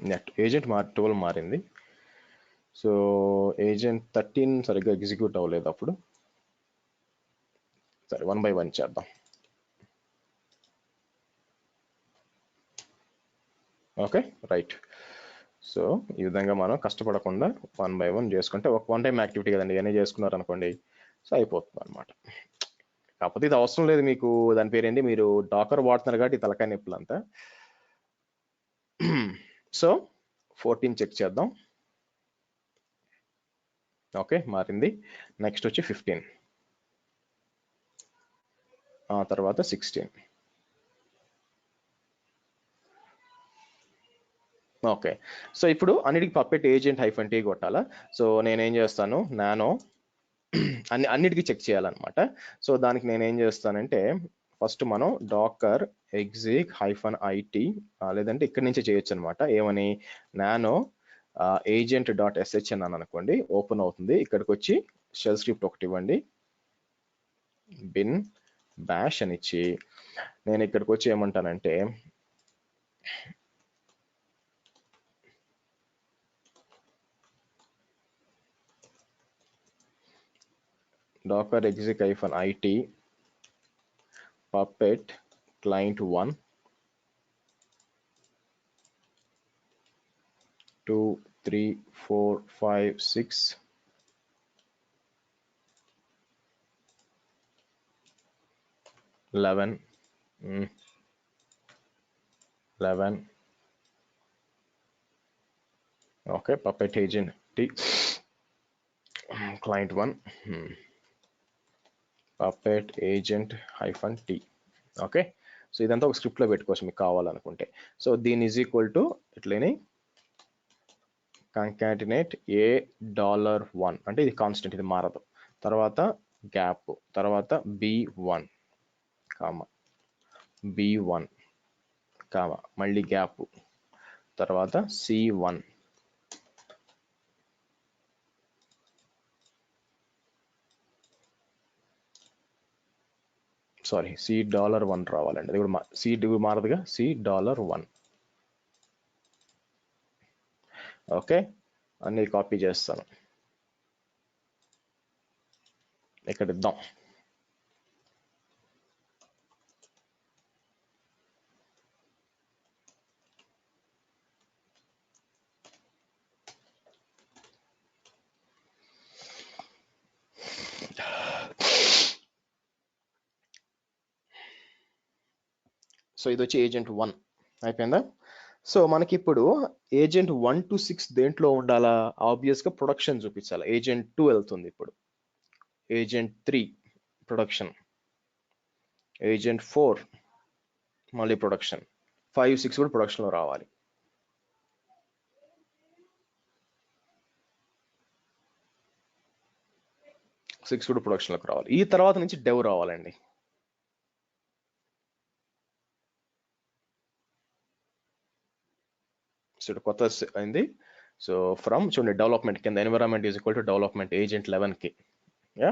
S2: నెట్ ఏజెంట్ 12 మారింది. సో ఏజెంట్ 13 సరిగ్గా ఎగ్జిక్యూట్ అవ్వలేదు అప్పుడు. సరే 1 by 1 చేద్దాం. Okay right. సో ఈ విధంగా మనం కష్టపడకుండా 1 by 1 చేసుకుంటే ఒక వన్ టైం యాక్టివిటీ కదండి, ఇవన్నీ చేసుకున్నారు అనుకోండి సో అయిపోతుంది అనమాట. కాకపోతే ఇది అవసరం లేదు మీకు, దాని పేరేంటి, మీరు డాకర్ వాడుతున్నారు కాబట్టి ఈ తలకాయ నొప్పులు అంతా. సో 14 చెక్ చేద్దాం. ఓకే మారింది. నెక్స్ట్ వచ్చి 15, ఆ తర్వాత 16. ఓకే సో ఇప్పుడు అన్నిటికి పప్పెట్ ఏజెంట్ -t కొట్టాలా. సో నేనేం చేస్తాను, నానో అన్నిటికీ చెక్ చేయాలన్నమాట. సో దానికి నేనేం చేస్తానంటే ఫస్ట్ మనం డాకర్ exec -it లేదంటే ఇక్కడి నుంచే చేయొచ్చు అనమాట. ఏమని, నానో agent.sh అన్నాను అనుకోండి, ఓపెన్ అవుతుంది. ఇక్కడికి వచ్చి షెల్ స్క్రిప్ట్ ఒకటి ఇవ్వండి, బిన్ బాష్ అని ఇచ్చి నేను ఇక్కడికి వచ్చి ఏమంటానంటే docker exec -it puppet client 1 2 3 4 5 6 11 11. Okay puppet agent t client 1 puppet agent -t. Okay so ఇదంతా ఒక స్క్రిప్ట్లో పెట్టుకోవచ్చు మీకు కావాలనుకుంటే. సో దీని ఈజ్ ఈక్వల్ టు ఇట్లని concatenate $1 అంటే ఇది కాన్స్టెంట్, ఇది మారదు. తర్వాత గ్యాప్, తర్వాత b1 కామా b1 కామా మళ్ళీ గ్యాప్, తర్వాత c1 సారీ $1 రావాలండి. అది కూడా C మారదుగా, $1. ఓకే అన్ని కాపీ చేస్తాను, ఇక్కడ ఇద్దాం. సో ఇది వచ్చి ఏజెంట్ 1 అయిపోయిందా. సో మనకి ఇప్పుడు ఏజెంట్ 1 to 6 దేంట్లో ఉండాలా, ఆబ్వియస్గా ప్రొడక్షన్ చూపించాలి. ఏజెంట్ 2 వెళ్తుంది ఇప్పుడు, ఏజెంట్ 3 ప్రొడక్షన్, ఏజెంట్ 4 మళ్ళీ ప్రొడక్షన్, 5 6 కూడా ప్రొడక్షన్లో రావాలి. సిక్స్ కూడా ప్రొడక్షన్లోకి రావాలి. ఈ తర్వాత నుంచి డెవ్ రావాలండి. సో కొత్త అయింది. సో ఫ్రమ్ చూడండి డెవలప్మెంట్ కింద environment is equal to development agent 11కి, యా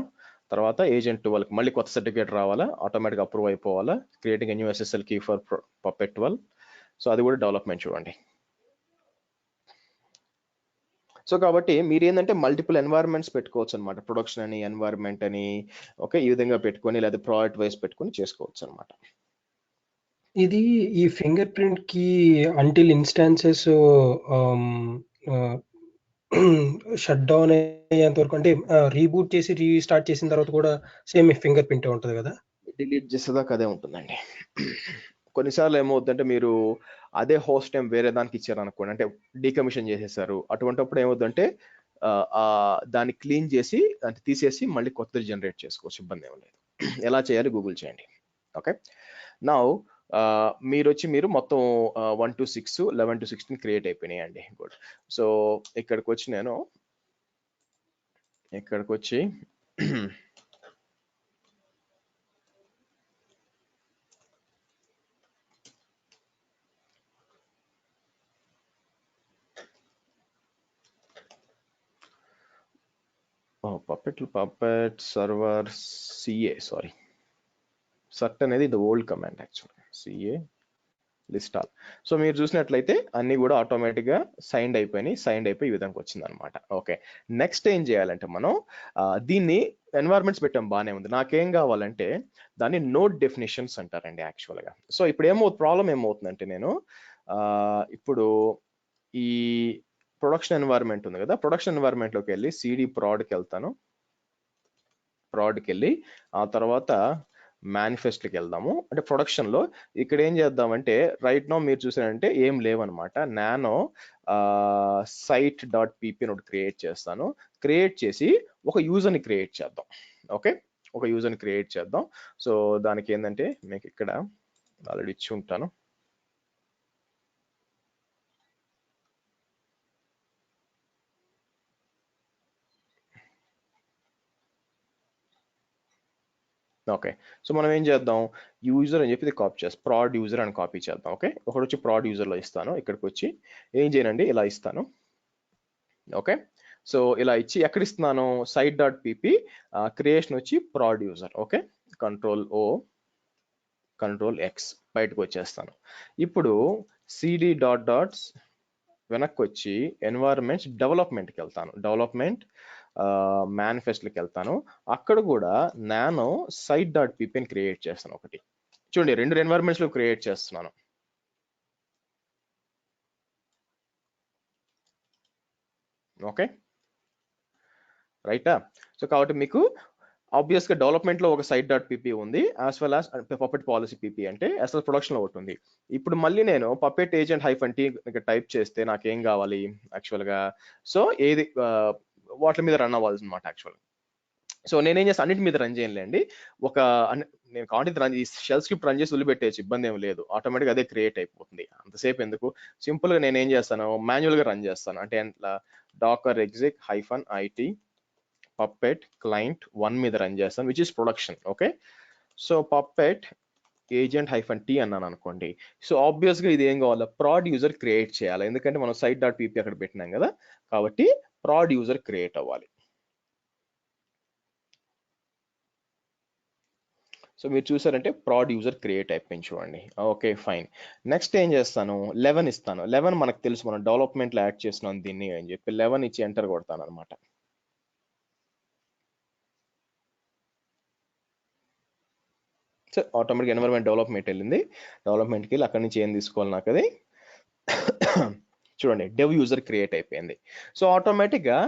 S2: తర్వాత ఏజెంట్ 12కి మళ్ళీ కొత్త సర్టిఫికేట్ రావాలా, ఆటోమేటిక్గా అప్రూవ్ అయిపోవాలా, creating new SSL key for puppet 12. So అది కూడా డెవలప్మెంట్ చూడండి. సో కాబట్టి మీరు ఏంటంటే మల్టిపుల్ ఎన్వైర్న్మెంట్స్ పెట్టుకోవచ్చు అనమాట, ప్రొడక్షన్ అని, ఎన్వైర్న్మెంట్ అని, ఓకే ఈ విధంగా పెట్టుకొని లేదా ప్రోడక్ట్ వైజ్ పెట్టుకొని చేసుకోవచ్చు అనమాట.
S3: ఇది ఈ ఫింగర్ ప్రింట్ కి అంటిల్ ఇన్స్టాన్సెస్ షట్ డౌన్ అయ్యేంత వరకు, అంటే రీబూట్ చేసి రీస్టార్ట్ చేసిన తర్వాత కూడా సేమ్ ఫింగర్ ప్రింట్ ఉంటుంది కదా,
S2: డిలీట్ చేసేదాకా అదే ఉంటుందండి. కొన్నిసార్లు ఏమవుతుందంటే మీరు అదే హోస్ట్ నేమ్ వేరే దానికి ఇచ్చారు అనుకోండి, అంటే డీకమిషన్ చేసేసారు, అటువంటిప్పుడు ఏమవుతుందంటే దాన్ని క్లీన్ చేసి అంటే తీసేసి మళ్ళీ కొత్తది జనరేట్ చేసుకోవచ్చు, ఇబ్బంది ఏం లేదు. ఎలా చేయాలి గూగుల్ చేయండి. ఓకే నౌ మీరు మొత్తం 1 to 6 11 to 16 క్రియేట్ అయిపోయినాయి అండి. గుడ్. సో ఇక్కడికి వచ్చి నేను పప్పెట్ సర్వర్ CA, సారీ సర్ట్ అనేది the old command actual, CA list all. So మీరు చూసినట్లయితే అన్ని కూడా ఆటోమేటిక్గా సైన్డ్ అయిపోయి ఈ విధంగా వచ్చింది అనమాట. ఓకే, నెక్స్ట్ ఏం చేయాలంటే మనం దీన్ని ఎన్వైర్మెంట్స్ పెట్టాం, బాగానే ఉంది. నాకేం కావాలంటే దాన్ని నోడ్ డెఫినేషన్స్ అంటారండి యాక్చువల్గా. సో ఇప్పుడు ప్రాబ్లం ఏమవుతుందంటే నేను ఇప్పుడు ఈ ప్రొడక్షన్ ఎన్వైర్మెంట్ ఉంది కదా, ప్రొడక్షన్ ఎన్వైర్మెంట్లోకి వెళ్ళి సిడి ప్రాడ్కి వెళ్తాను. ప్రాడ్కి వెళ్ళి ఆ తర్వాత మేనిఫెస్ట్కి వెళ్దాము. అంటే ప్రొడక్షన్లో ఇక్కడ ఏం చేద్దామంటే రైట్ నో మీరు చూసారంటే ఏం లేవన్నమాట. నానో సైట్ డాట్ పీపీ ఒకటి క్రియేట్ చేస్తాను. క్రియేట్ చేసి ఒక యూజర్ని క్రియేట్ చేద్దాం. ఓకే, ఒక యూజర్ని క్రియేట్ చేద్దాం. సో దానికి ఏంటంటే మీకు ఇక్కడ ఆల్రెడీ ఇచ్చి ఉంటాను. ఓకే, సో మనం ఏం చేద్దాం, యూజర్ అని చెప్పి కాపీ చేస్తాం, ప్రాడ్ యూజర్ అని కాపీ చేద్దాం. ఓకే, ఒకటి వచ్చి ప్రాడ్ యూజర్లో ఇస్తాను. ఇక్కడికి వచ్చి ఏం చేయనండి, ఇలా ఇస్తాను. ఓకే, సో ఇలా ఇచ్చి ఎక్కడ ఇస్తున్నాను, సైట్ డాట్ పీపీ క్రియేషన్ వచ్చి proud user. Okay, control X బయటకు వచ్చేస్తాను. ఇప్పుడు సిడి డాట్స్ వెనక్కి వచ్చి ఎన్వైరన్మెంట్స్ డెవలప్మెంట్కి వెళ్తాను. డెవలప్మెంట్ మేనిఫెస్ట్కి వెళ్తాను. అక్కడ కూడా నానో సైట్ డాట్ పీపీని క్రియేట్ చేస్తాను. ఒకటి చూడండి, రెండు ఎన్వైరన్మెంట్స్లో క్రియేట్ చేస్తున్నాను. ఓకే రైటా. సో కాబట్టి మీకు ఆబ్వియస్గా డెవలప్మెంట్లో ఒక సైట్ డాట్ పీపీ ఉంది, as well as puppet policy PP అంటే అసలు ప్రొడక్షన్లో ఒకటి ఉంది. ఇప్పుడు మళ్ళీ నేను పప్పెట్ ఏజెంట్ -t టైప్ చేస్తే నాకేం కావాలి యాక్చువల్గా, సో ఏది వాటి మీద రన్ అవ్వాల్సి అనమాట యాక్చువల్గా. సో నేనేం చేస్తాను, అన్నిటి మీద రన్ చేయలేండి. నేను కాంటి షెల్ స్క్రిప్ట్ రన్ చేసి వదిలిపెట్టేసి ఇబ్బంది ఏం లేదు, ఆటోమేటిక్గా అదే క్రియేట్ అయిపోతుంది. అంతసేపు ఎందుకు, సింపుల్గా నేను ఏం చేస్తాను, మాన్యువల్గా రన్ చేస్తాను. అంటే docker exec -it puppet client 1 మీద రన్ చేస్తాను, which is production. Okay, so puppet agent -t అన్నాను అనుకోండి. సో ఆబ్వియస్గా ఇది ఏం కావాలి, ప్రాడ్ యూజర్ క్రియేట్ చేయాలి, ఎందుకంటే మనం సైట్ డాట్ పీపీ అక్కడ పెట్టినాం కదా, కాబట్టి ప్రాడ్ యూజర్ క్రియేట్ అవ్వాలి. సో మీరు చూసారంటే ప్రాడ్ యూజర్ క్రియేట్ అయిపోయింది చూడండి. ఓకే ఫైన్, నెక్స్ట్ ఏం చేస్తాను, 11 ఇస్తాను. 11 మనకు తెలుసు, మనం డెవలప్మెంట్లో యాడ్ చేస్తున్నాం దీన్ని అని చెప్పి 11 ఇచ్చి ఎంటర్ కొడతాను అనమాట. సో ఆటోమేటిక్ ఎన్వైరన్మెంట్ డెవలప్మెంట్ వెళ్ళింది. డెవలప్మెంట్కి వెళ్ళి అక్కడి నుంచి ఏం తీసుకోవాలి నాకు అది చూడండి, డెవ్ యూజర్ క్రియేట్ అయిపోయింది. సో ఆటోమేటిక్గా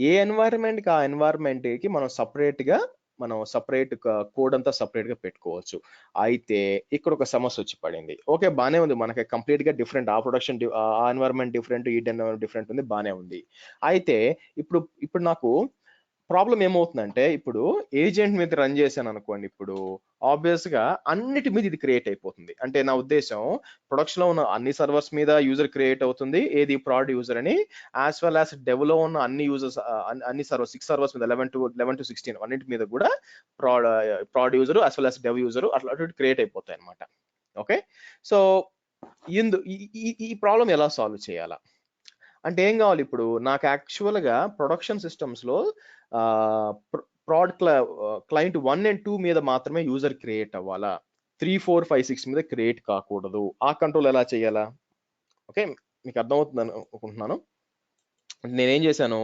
S2: ఏ ఎన్వైరన్మెంట్కి ఆ ఎన్వైరన్మెంట్కి మనం సపరేట్ కోడ్ అంతా సపరేట్గా పెట్టుకోవచ్చు. అయితే ఇక్కడ ఒక సమస్య వచ్చి పడింది. ఓకే బాగానే ఉంది, మనకి కంప్లీట్గా డిఫరెంట్, ఆ ప్రొడక్షన్ ఆ ఎన్వైరన్మెంట్ డిఫరెంట్, ఈ ఎన్వైరన్మెంట్ డిఫరెంట్ ఉంది, బాగానే ఉంది. అయితే ఇప్పుడు నాకు ప్రాబ్లం ఏమవుతుందంటే, ఇప్పుడు ఏజెంట్ మీద రన్ చేశాను అనుకోండి, ఇప్పుడు ఆబ్వియస్గా అన్నిటి మీద ఇది క్రియేట్ అయిపోతుంది. అంటే నా ఉద్దేశం, ప్రొడక్షన్లో ఉన్న అన్ని సర్వర్స్ మీద యూజర్ క్రియేట్ అవుతుంది, ఏది ప్రాడ్ యూజర్ అని, యాజ్ వెల్ యాజ్ డెవ్లో ఉన్న అన్ని యూజర్స్, అన్ని సర్వర్స్ 6 సర్వర్స్ మీద 11 to 16 అన్నింటి మీద కూడా proud user as well as dev user అట్లా క్రియేట్ అయిపోతాయి అనమాట. ఓకే, సో ఈ ప్రాబ్లం ఎలా సాల్వ్ చేయాలా అంటే ఏం కావాలి, ఇప్పుడు నాకు యాక్చువల్గా ప్రొడక్షన్ సిస్టమ్స్లో ప్రాడ్ క్లయింట్ 1 and 2 మీద మాత్రమే యూజర్ క్రియేట్ అవ్వాలా, 3, 4, 5, 6 మీద క్రియేట్ కాకూడదు. ఆ కంట్రోల్ ఎలా చేయాలా? ఓకే మీకు అర్థమవుతుంది అనుకుంటున్నాను. నేనేం చేశాను,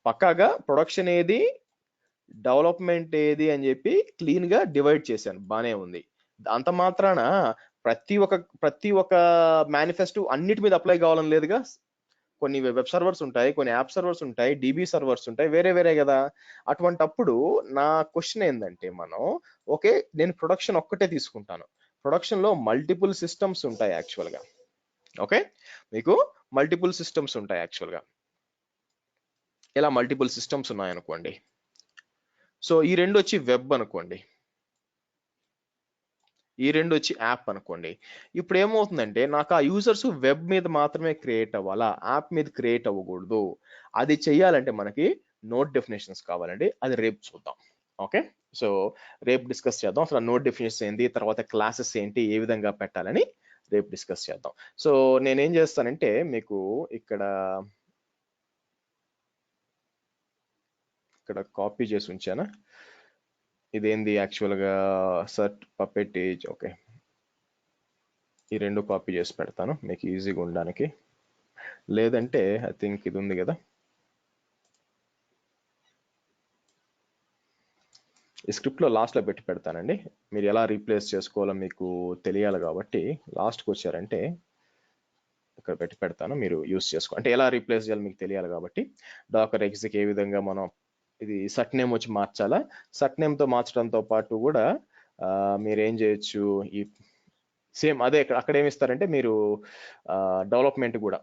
S2: పక్కాగా ప్రొడక్షన్ ఏది డెవలప్మెంట్ ఏది అని చెప్పి క్లీన్గా డివైడ్ చేశాను, బాగానే ఉంది. అంత మాత్రాన ప్రతి ఒక్క మేనిఫెస్టో అన్నిటి మీద అప్లై కావాలని లేదుగా. కొన్ని వెబ్ సర్వర్స్ ఉంటాయి, కొన్ని యాప్ సర్వర్స్ ఉంటాయి, డిబి సర్వర్స్ ఉంటాయి, వేరే కదా. అటువంటప్పుడు నా క్వశ్చన్ ఏంటంటే, ఓకే నేను ప్రొడక్షన్ ఒక్కటే తీసుకుంటాను, ప్రొడక్షన్లో మల్టిపుల్ సిస్టమ్స్ ఉంటాయి యాక్చువల్గా. ఓకే మీకు మల్టిపుల్ సిస్టమ్స్ ఉంటాయి యాక్చువల్గా, ఇలా మల్టిపుల్ సిస్టమ్స్ ఉన్నాయనుకోండి. సో ఈ రెండు వచ్చి వెబ్ అనుకోండి, ఈ రెండు వచ్చి యాప్ అనుకోండి. ఇప్పుడు ఏమవుతుందంటే, నాకు ఆ యూజర్స్ వెబ్ మీద మాత్రమే క్రియేట్ అవ్వాలా, యాప్ మీద క్రియేట్ అవ్వకూడదు. అది చెయ్యాలంటే మనకి నోడ్ డెఫినేషన్స్ కావాలండి, అది రేపు చూద్దాం. ఓకే సో రేపు డిస్కస్ చేద్దాం, అసలు నోడ్ డెఫినేషన్స్ ఏంటి, తర్వాత క్లాసెస్ ఏంటి, ఏ విధంగా పెట్టాలని రేపు డిస్కస్ చేద్దాం. సో నేనేం చేస్తానంటే, మీకు ఇక్కడ కాపీ చేసి ఉంచానా, ఇదేంది యాక్చువల్గా సర్ట్ పప్పెట్ ఏజ్. ఓకే ఈ రెండు కాపీ చేసి పెడతాను మీకు ఈజీగా ఉండడానికి. లేదంటే ఐ థింక్ ఇది ఉంది కదా, ఈ స్క్రిప్ట్లో లాస్ట్లో పెట్టి పెడతానండి. మీరు ఎలా రీప్లేస్ చేసుకోవాలో మీకు తెలియాలి కాబట్టి లాస్ట్కి వచ్చారంటే ఇక్కడ పెట్టి పెడతాను, మీరు యూస్ చేసుకో. అంటే ఎలా రీప్లేస్ చేయాలి మీకు తెలియాలి కాబట్టి డాకర్ ఎగ్జిక్ ఏ విధంగా మనం ఇది సట్ నేమ్ వచ్చి మార్చాలా, సట్ నేమ్తో మార్చడంతో పాటు కూడా మీరు ఏం చేయొచ్చు, ఈ సేమ్ అదే అక్కడ ఏమి ఇస్తారంటే మీరు డెవలప్మెంట్ కూడా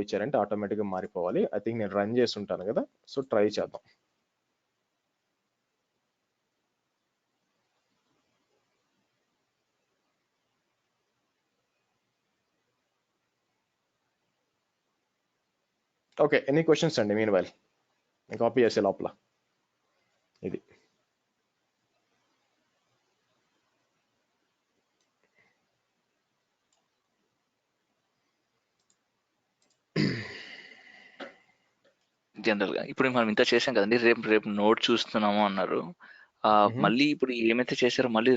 S2: ఇచ్చారంటే ఆటోమేటిక్గా మారిపోవాలి. ఐ థింక్ నేను రన్ చేసి ఉంటాను కదా, సో ట్రై చేద్దాం. ఓకే, ఎనీ క్వశ్చన్స్ అండి? మీన్ వైల్ కాపీ చేసే లోపల ఇది
S4: జనరల్ గా ఇప్పుడు మనం ఇంత చేసాం కదండి, రేపు నోట్ చూస్తున్నాము అన్నారు. మళ్ళీ ఇప్పుడు ఏమైతే చేశారో మళ్ళీ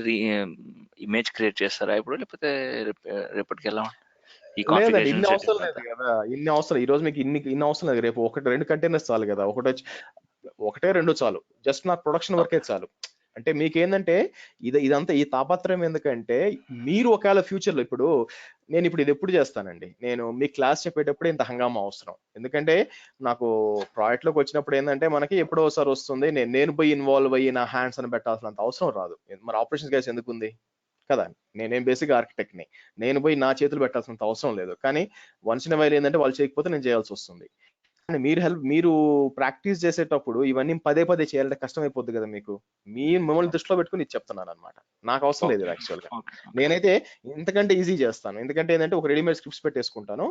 S4: ఇమేజ్ క్రియేట్ చేస్తారా ఇప్పుడు, లేకపోతే రేపటికి ఎలా ఈ
S2: లేదండి, ఇన్ని
S4: కాన్ఫిగరేషన్ సెట్
S2: అవసరం లేదు కదా, ఇన్ని అవసరం ఈ రోజు మీకు ఇన్ని అవసరం లేదు. రేపు 1-2 కంటైనర్స్ చాలు కదా, ఒకటే 2 చాలు, జస్ట్ నాకు ప్రొడక్షన్ వర్కే చాలు. అంటే మీకేందంటే ఇదంతా ఈ తాపత్రయం ఎందుకంటే మీరు ఒకవేళ ఫ్యూచర్లో నేను ఇది ఎప్పుడు చేస్తానండి, నేను మీ క్లాస్ చెప్పేటప్పుడు ఇంత హంగామా అవసరం. ఎందుకంటే నాకు ప్రాజెక్ట్లోకి వచ్చినప్పుడు ఏంటంటే మనకి ఎప్పుడో ఒకసారి వస్తుంది, నేను పోయి ఇన్వాల్వ్ అయ్యి నా హ్యాండ్స్ అని పెట్టాల్సినంత అవసరం రాదు. మరి ఆపరేషన్ గైస్ ఎందుకు ఉంది కదా, నేనేం బేసిక్ ఆర్కిటెక్ట్ని, నేను పోయి నా చేతులు పెట్టాల్సినంత అవసరం లేదు. కానీ వన్స్ ఇన్ వైల్ ఏంటంటే వాళ్ళు చేయకపోతే నేను చేయాల్సి వస్తుంది. కానీ మీరు ప్రాక్టీస్ చేసేటప్పుడు ఇవన్నీ పదే చేయాలంటే కష్టం అయిపోద్ది కదా మీకు. మిమ్మల్ని దృష్టిలో పెట్టుకుని ఇది చెప్తున్నాను అనమాట. నాకు అవసరం లేదు యాక్చువల్గా. నేనైతే ఇంతకంటే ఈజీ చేస్తాను, ఎందుకంటే ఏంటంటే ఒక రెడీమేడ్ స్క్రిప్ట్స్ పెట్టేసుకుంటాను,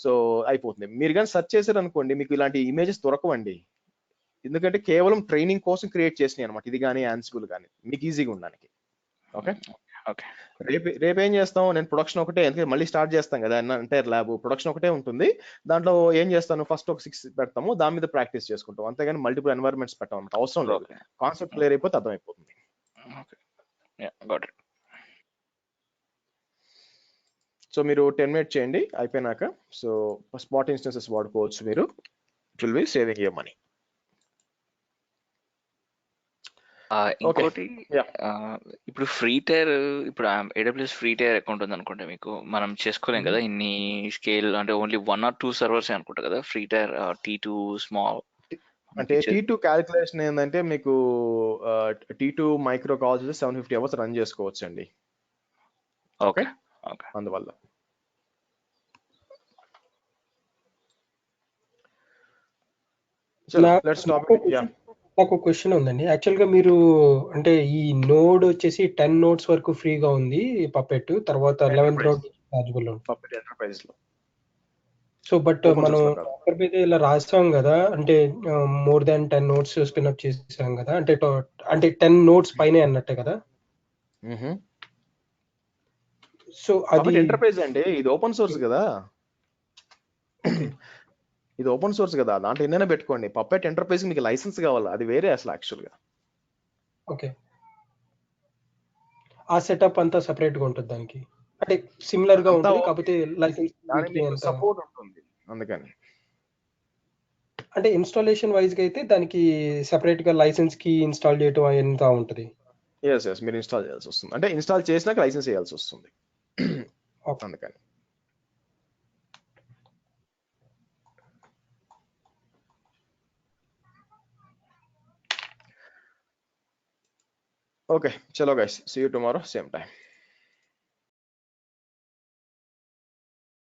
S2: సో అయిపోతుంది. మీరు కానీ సెర్చ్ చేశారు అనుకోండి మీకు ఇలాంటి ఇమేజెస్ దొరకవండి, ఎందుకంటే కేవలం ట్రైనింగ్ కోసం క్రియేట్ చేసినాయి అనమాట, ఇది కానీ యాన్సిబుల్ కానీ మీకు ఈజీగా ఉండడానికి. ఓకే, రేపు ఏం చేస్తాం, నేను ప్రొడక్షన్ ఒకటే, ఎందుకంటే మళ్ళీ స్టార్ట్ చేస్తాం కదా అంటే ల్యాబ్ ప్రొడక్షన్ ఒకటే ఉంటుంది. దాంట్లో ఏం చేస్తాను, ఫస్ట్ ఒక 6 పెడతాము, దాని మీద ప్రాక్టీస్ చేసుకుంటాం, అంతేగాని మల్టిపుల్ ఎన్వైరన్మెంట్స్ పెట్టాం అనమాట, అవసరం లేదు. కాన్సెప్ట్ క్లియర్ అయిపోతే అర్థమైపోతుంది. సో మీరు 10 మినిట్స్ చేయండి, అయిపోయినాక సో స్పాట్ ఇన్స్టెన్సెస్ వాడుకోవచ్చు మీరు, it will be saving your money.
S4: ఇంకోటి ఇప్పుడు ఫ్రీ టైర్, ఇప్పుడు AWS ఫ్రీ టైర్ అకౌంట్ ఉంది అనుకుంటే మీకు, మనం చేసుకోలేం కదా ఇన్ని స్కేల్, అంటే ఓన్లీ 1 or 2 సర్వర్స్ అనుకుంటా కదా ఫ్రీ టైర్ T2 స్మాల్.
S2: అంటే T2 క్యాలిక్యులేషన్ ఏంటంటే మీకు T2 micro calls 750 hours run చేసుకోవచ్చు అండి. ఓకే, అందువల్ల
S3: నాకు క్వశ్చన్ ఉందండి. యాక్చువల్గా మీరు అంటే ఈ నోడ్ వచ్చేసి 10 నోడ్స్ వరకు ఫ్రీగా ఉంది పప్పెట్, తర్వాత 11th నోడ్ చార్జబుల్ ఉంది
S2: పప్పెట్ ఎంటర్ప్రైజ్ లో.
S3: సో బట్ మనం డాకర్ మీద ఇలా రాస్తాం కదా, అంటే మోర్ దాన్ 10 నోట్స్ స్పిన్అప్ చేసాం కదా, అంటే 10 నోట్స్ పైనే అన్నట్టే కదా. సో అది
S2: ఎంటర్ప్రైజ్ అండి, ఇది ఓపెన్ సోర్స్ కదా, ఇది ఓపెన్ సోర్స్ కదా, దాంట్లో ఎన్నైనా పెట్టుకోండి. పప్పెట్ ఎంటర్ప్రైజ్ మీకు లైసెన్స్ కావాలి, అది వేరే అసలు యాక్చువల్ గా.
S3: ఓకే, ఆ సెటప్ అంతా సెపరేట్ గా ఉంటుంది దానికి, అంటే సిమిలర్ గా ఉంటుంది కాకపోతే లైసెన్స్
S2: సపోర్ట్ ఉంటుంది అందుకని.
S3: అంటే ఇన్స్టాలేషన్ వైజ్ గా అయితే దానికి సెపరేట్ గా లైసెన్స్ కి ఇన్స్టాల్ చేయడం అంతా ఉంటుంది.
S2: ఎస్ మీరు ఇన్స్టాల్ చేయాల్సి వస్తుంది, అంటే ఇన్స్టాల్ చేసినాక లైసెన్స్ చేయాల్సి వస్తుంది అందుకని. Okay, chalo guys, see you tomorrow, same time.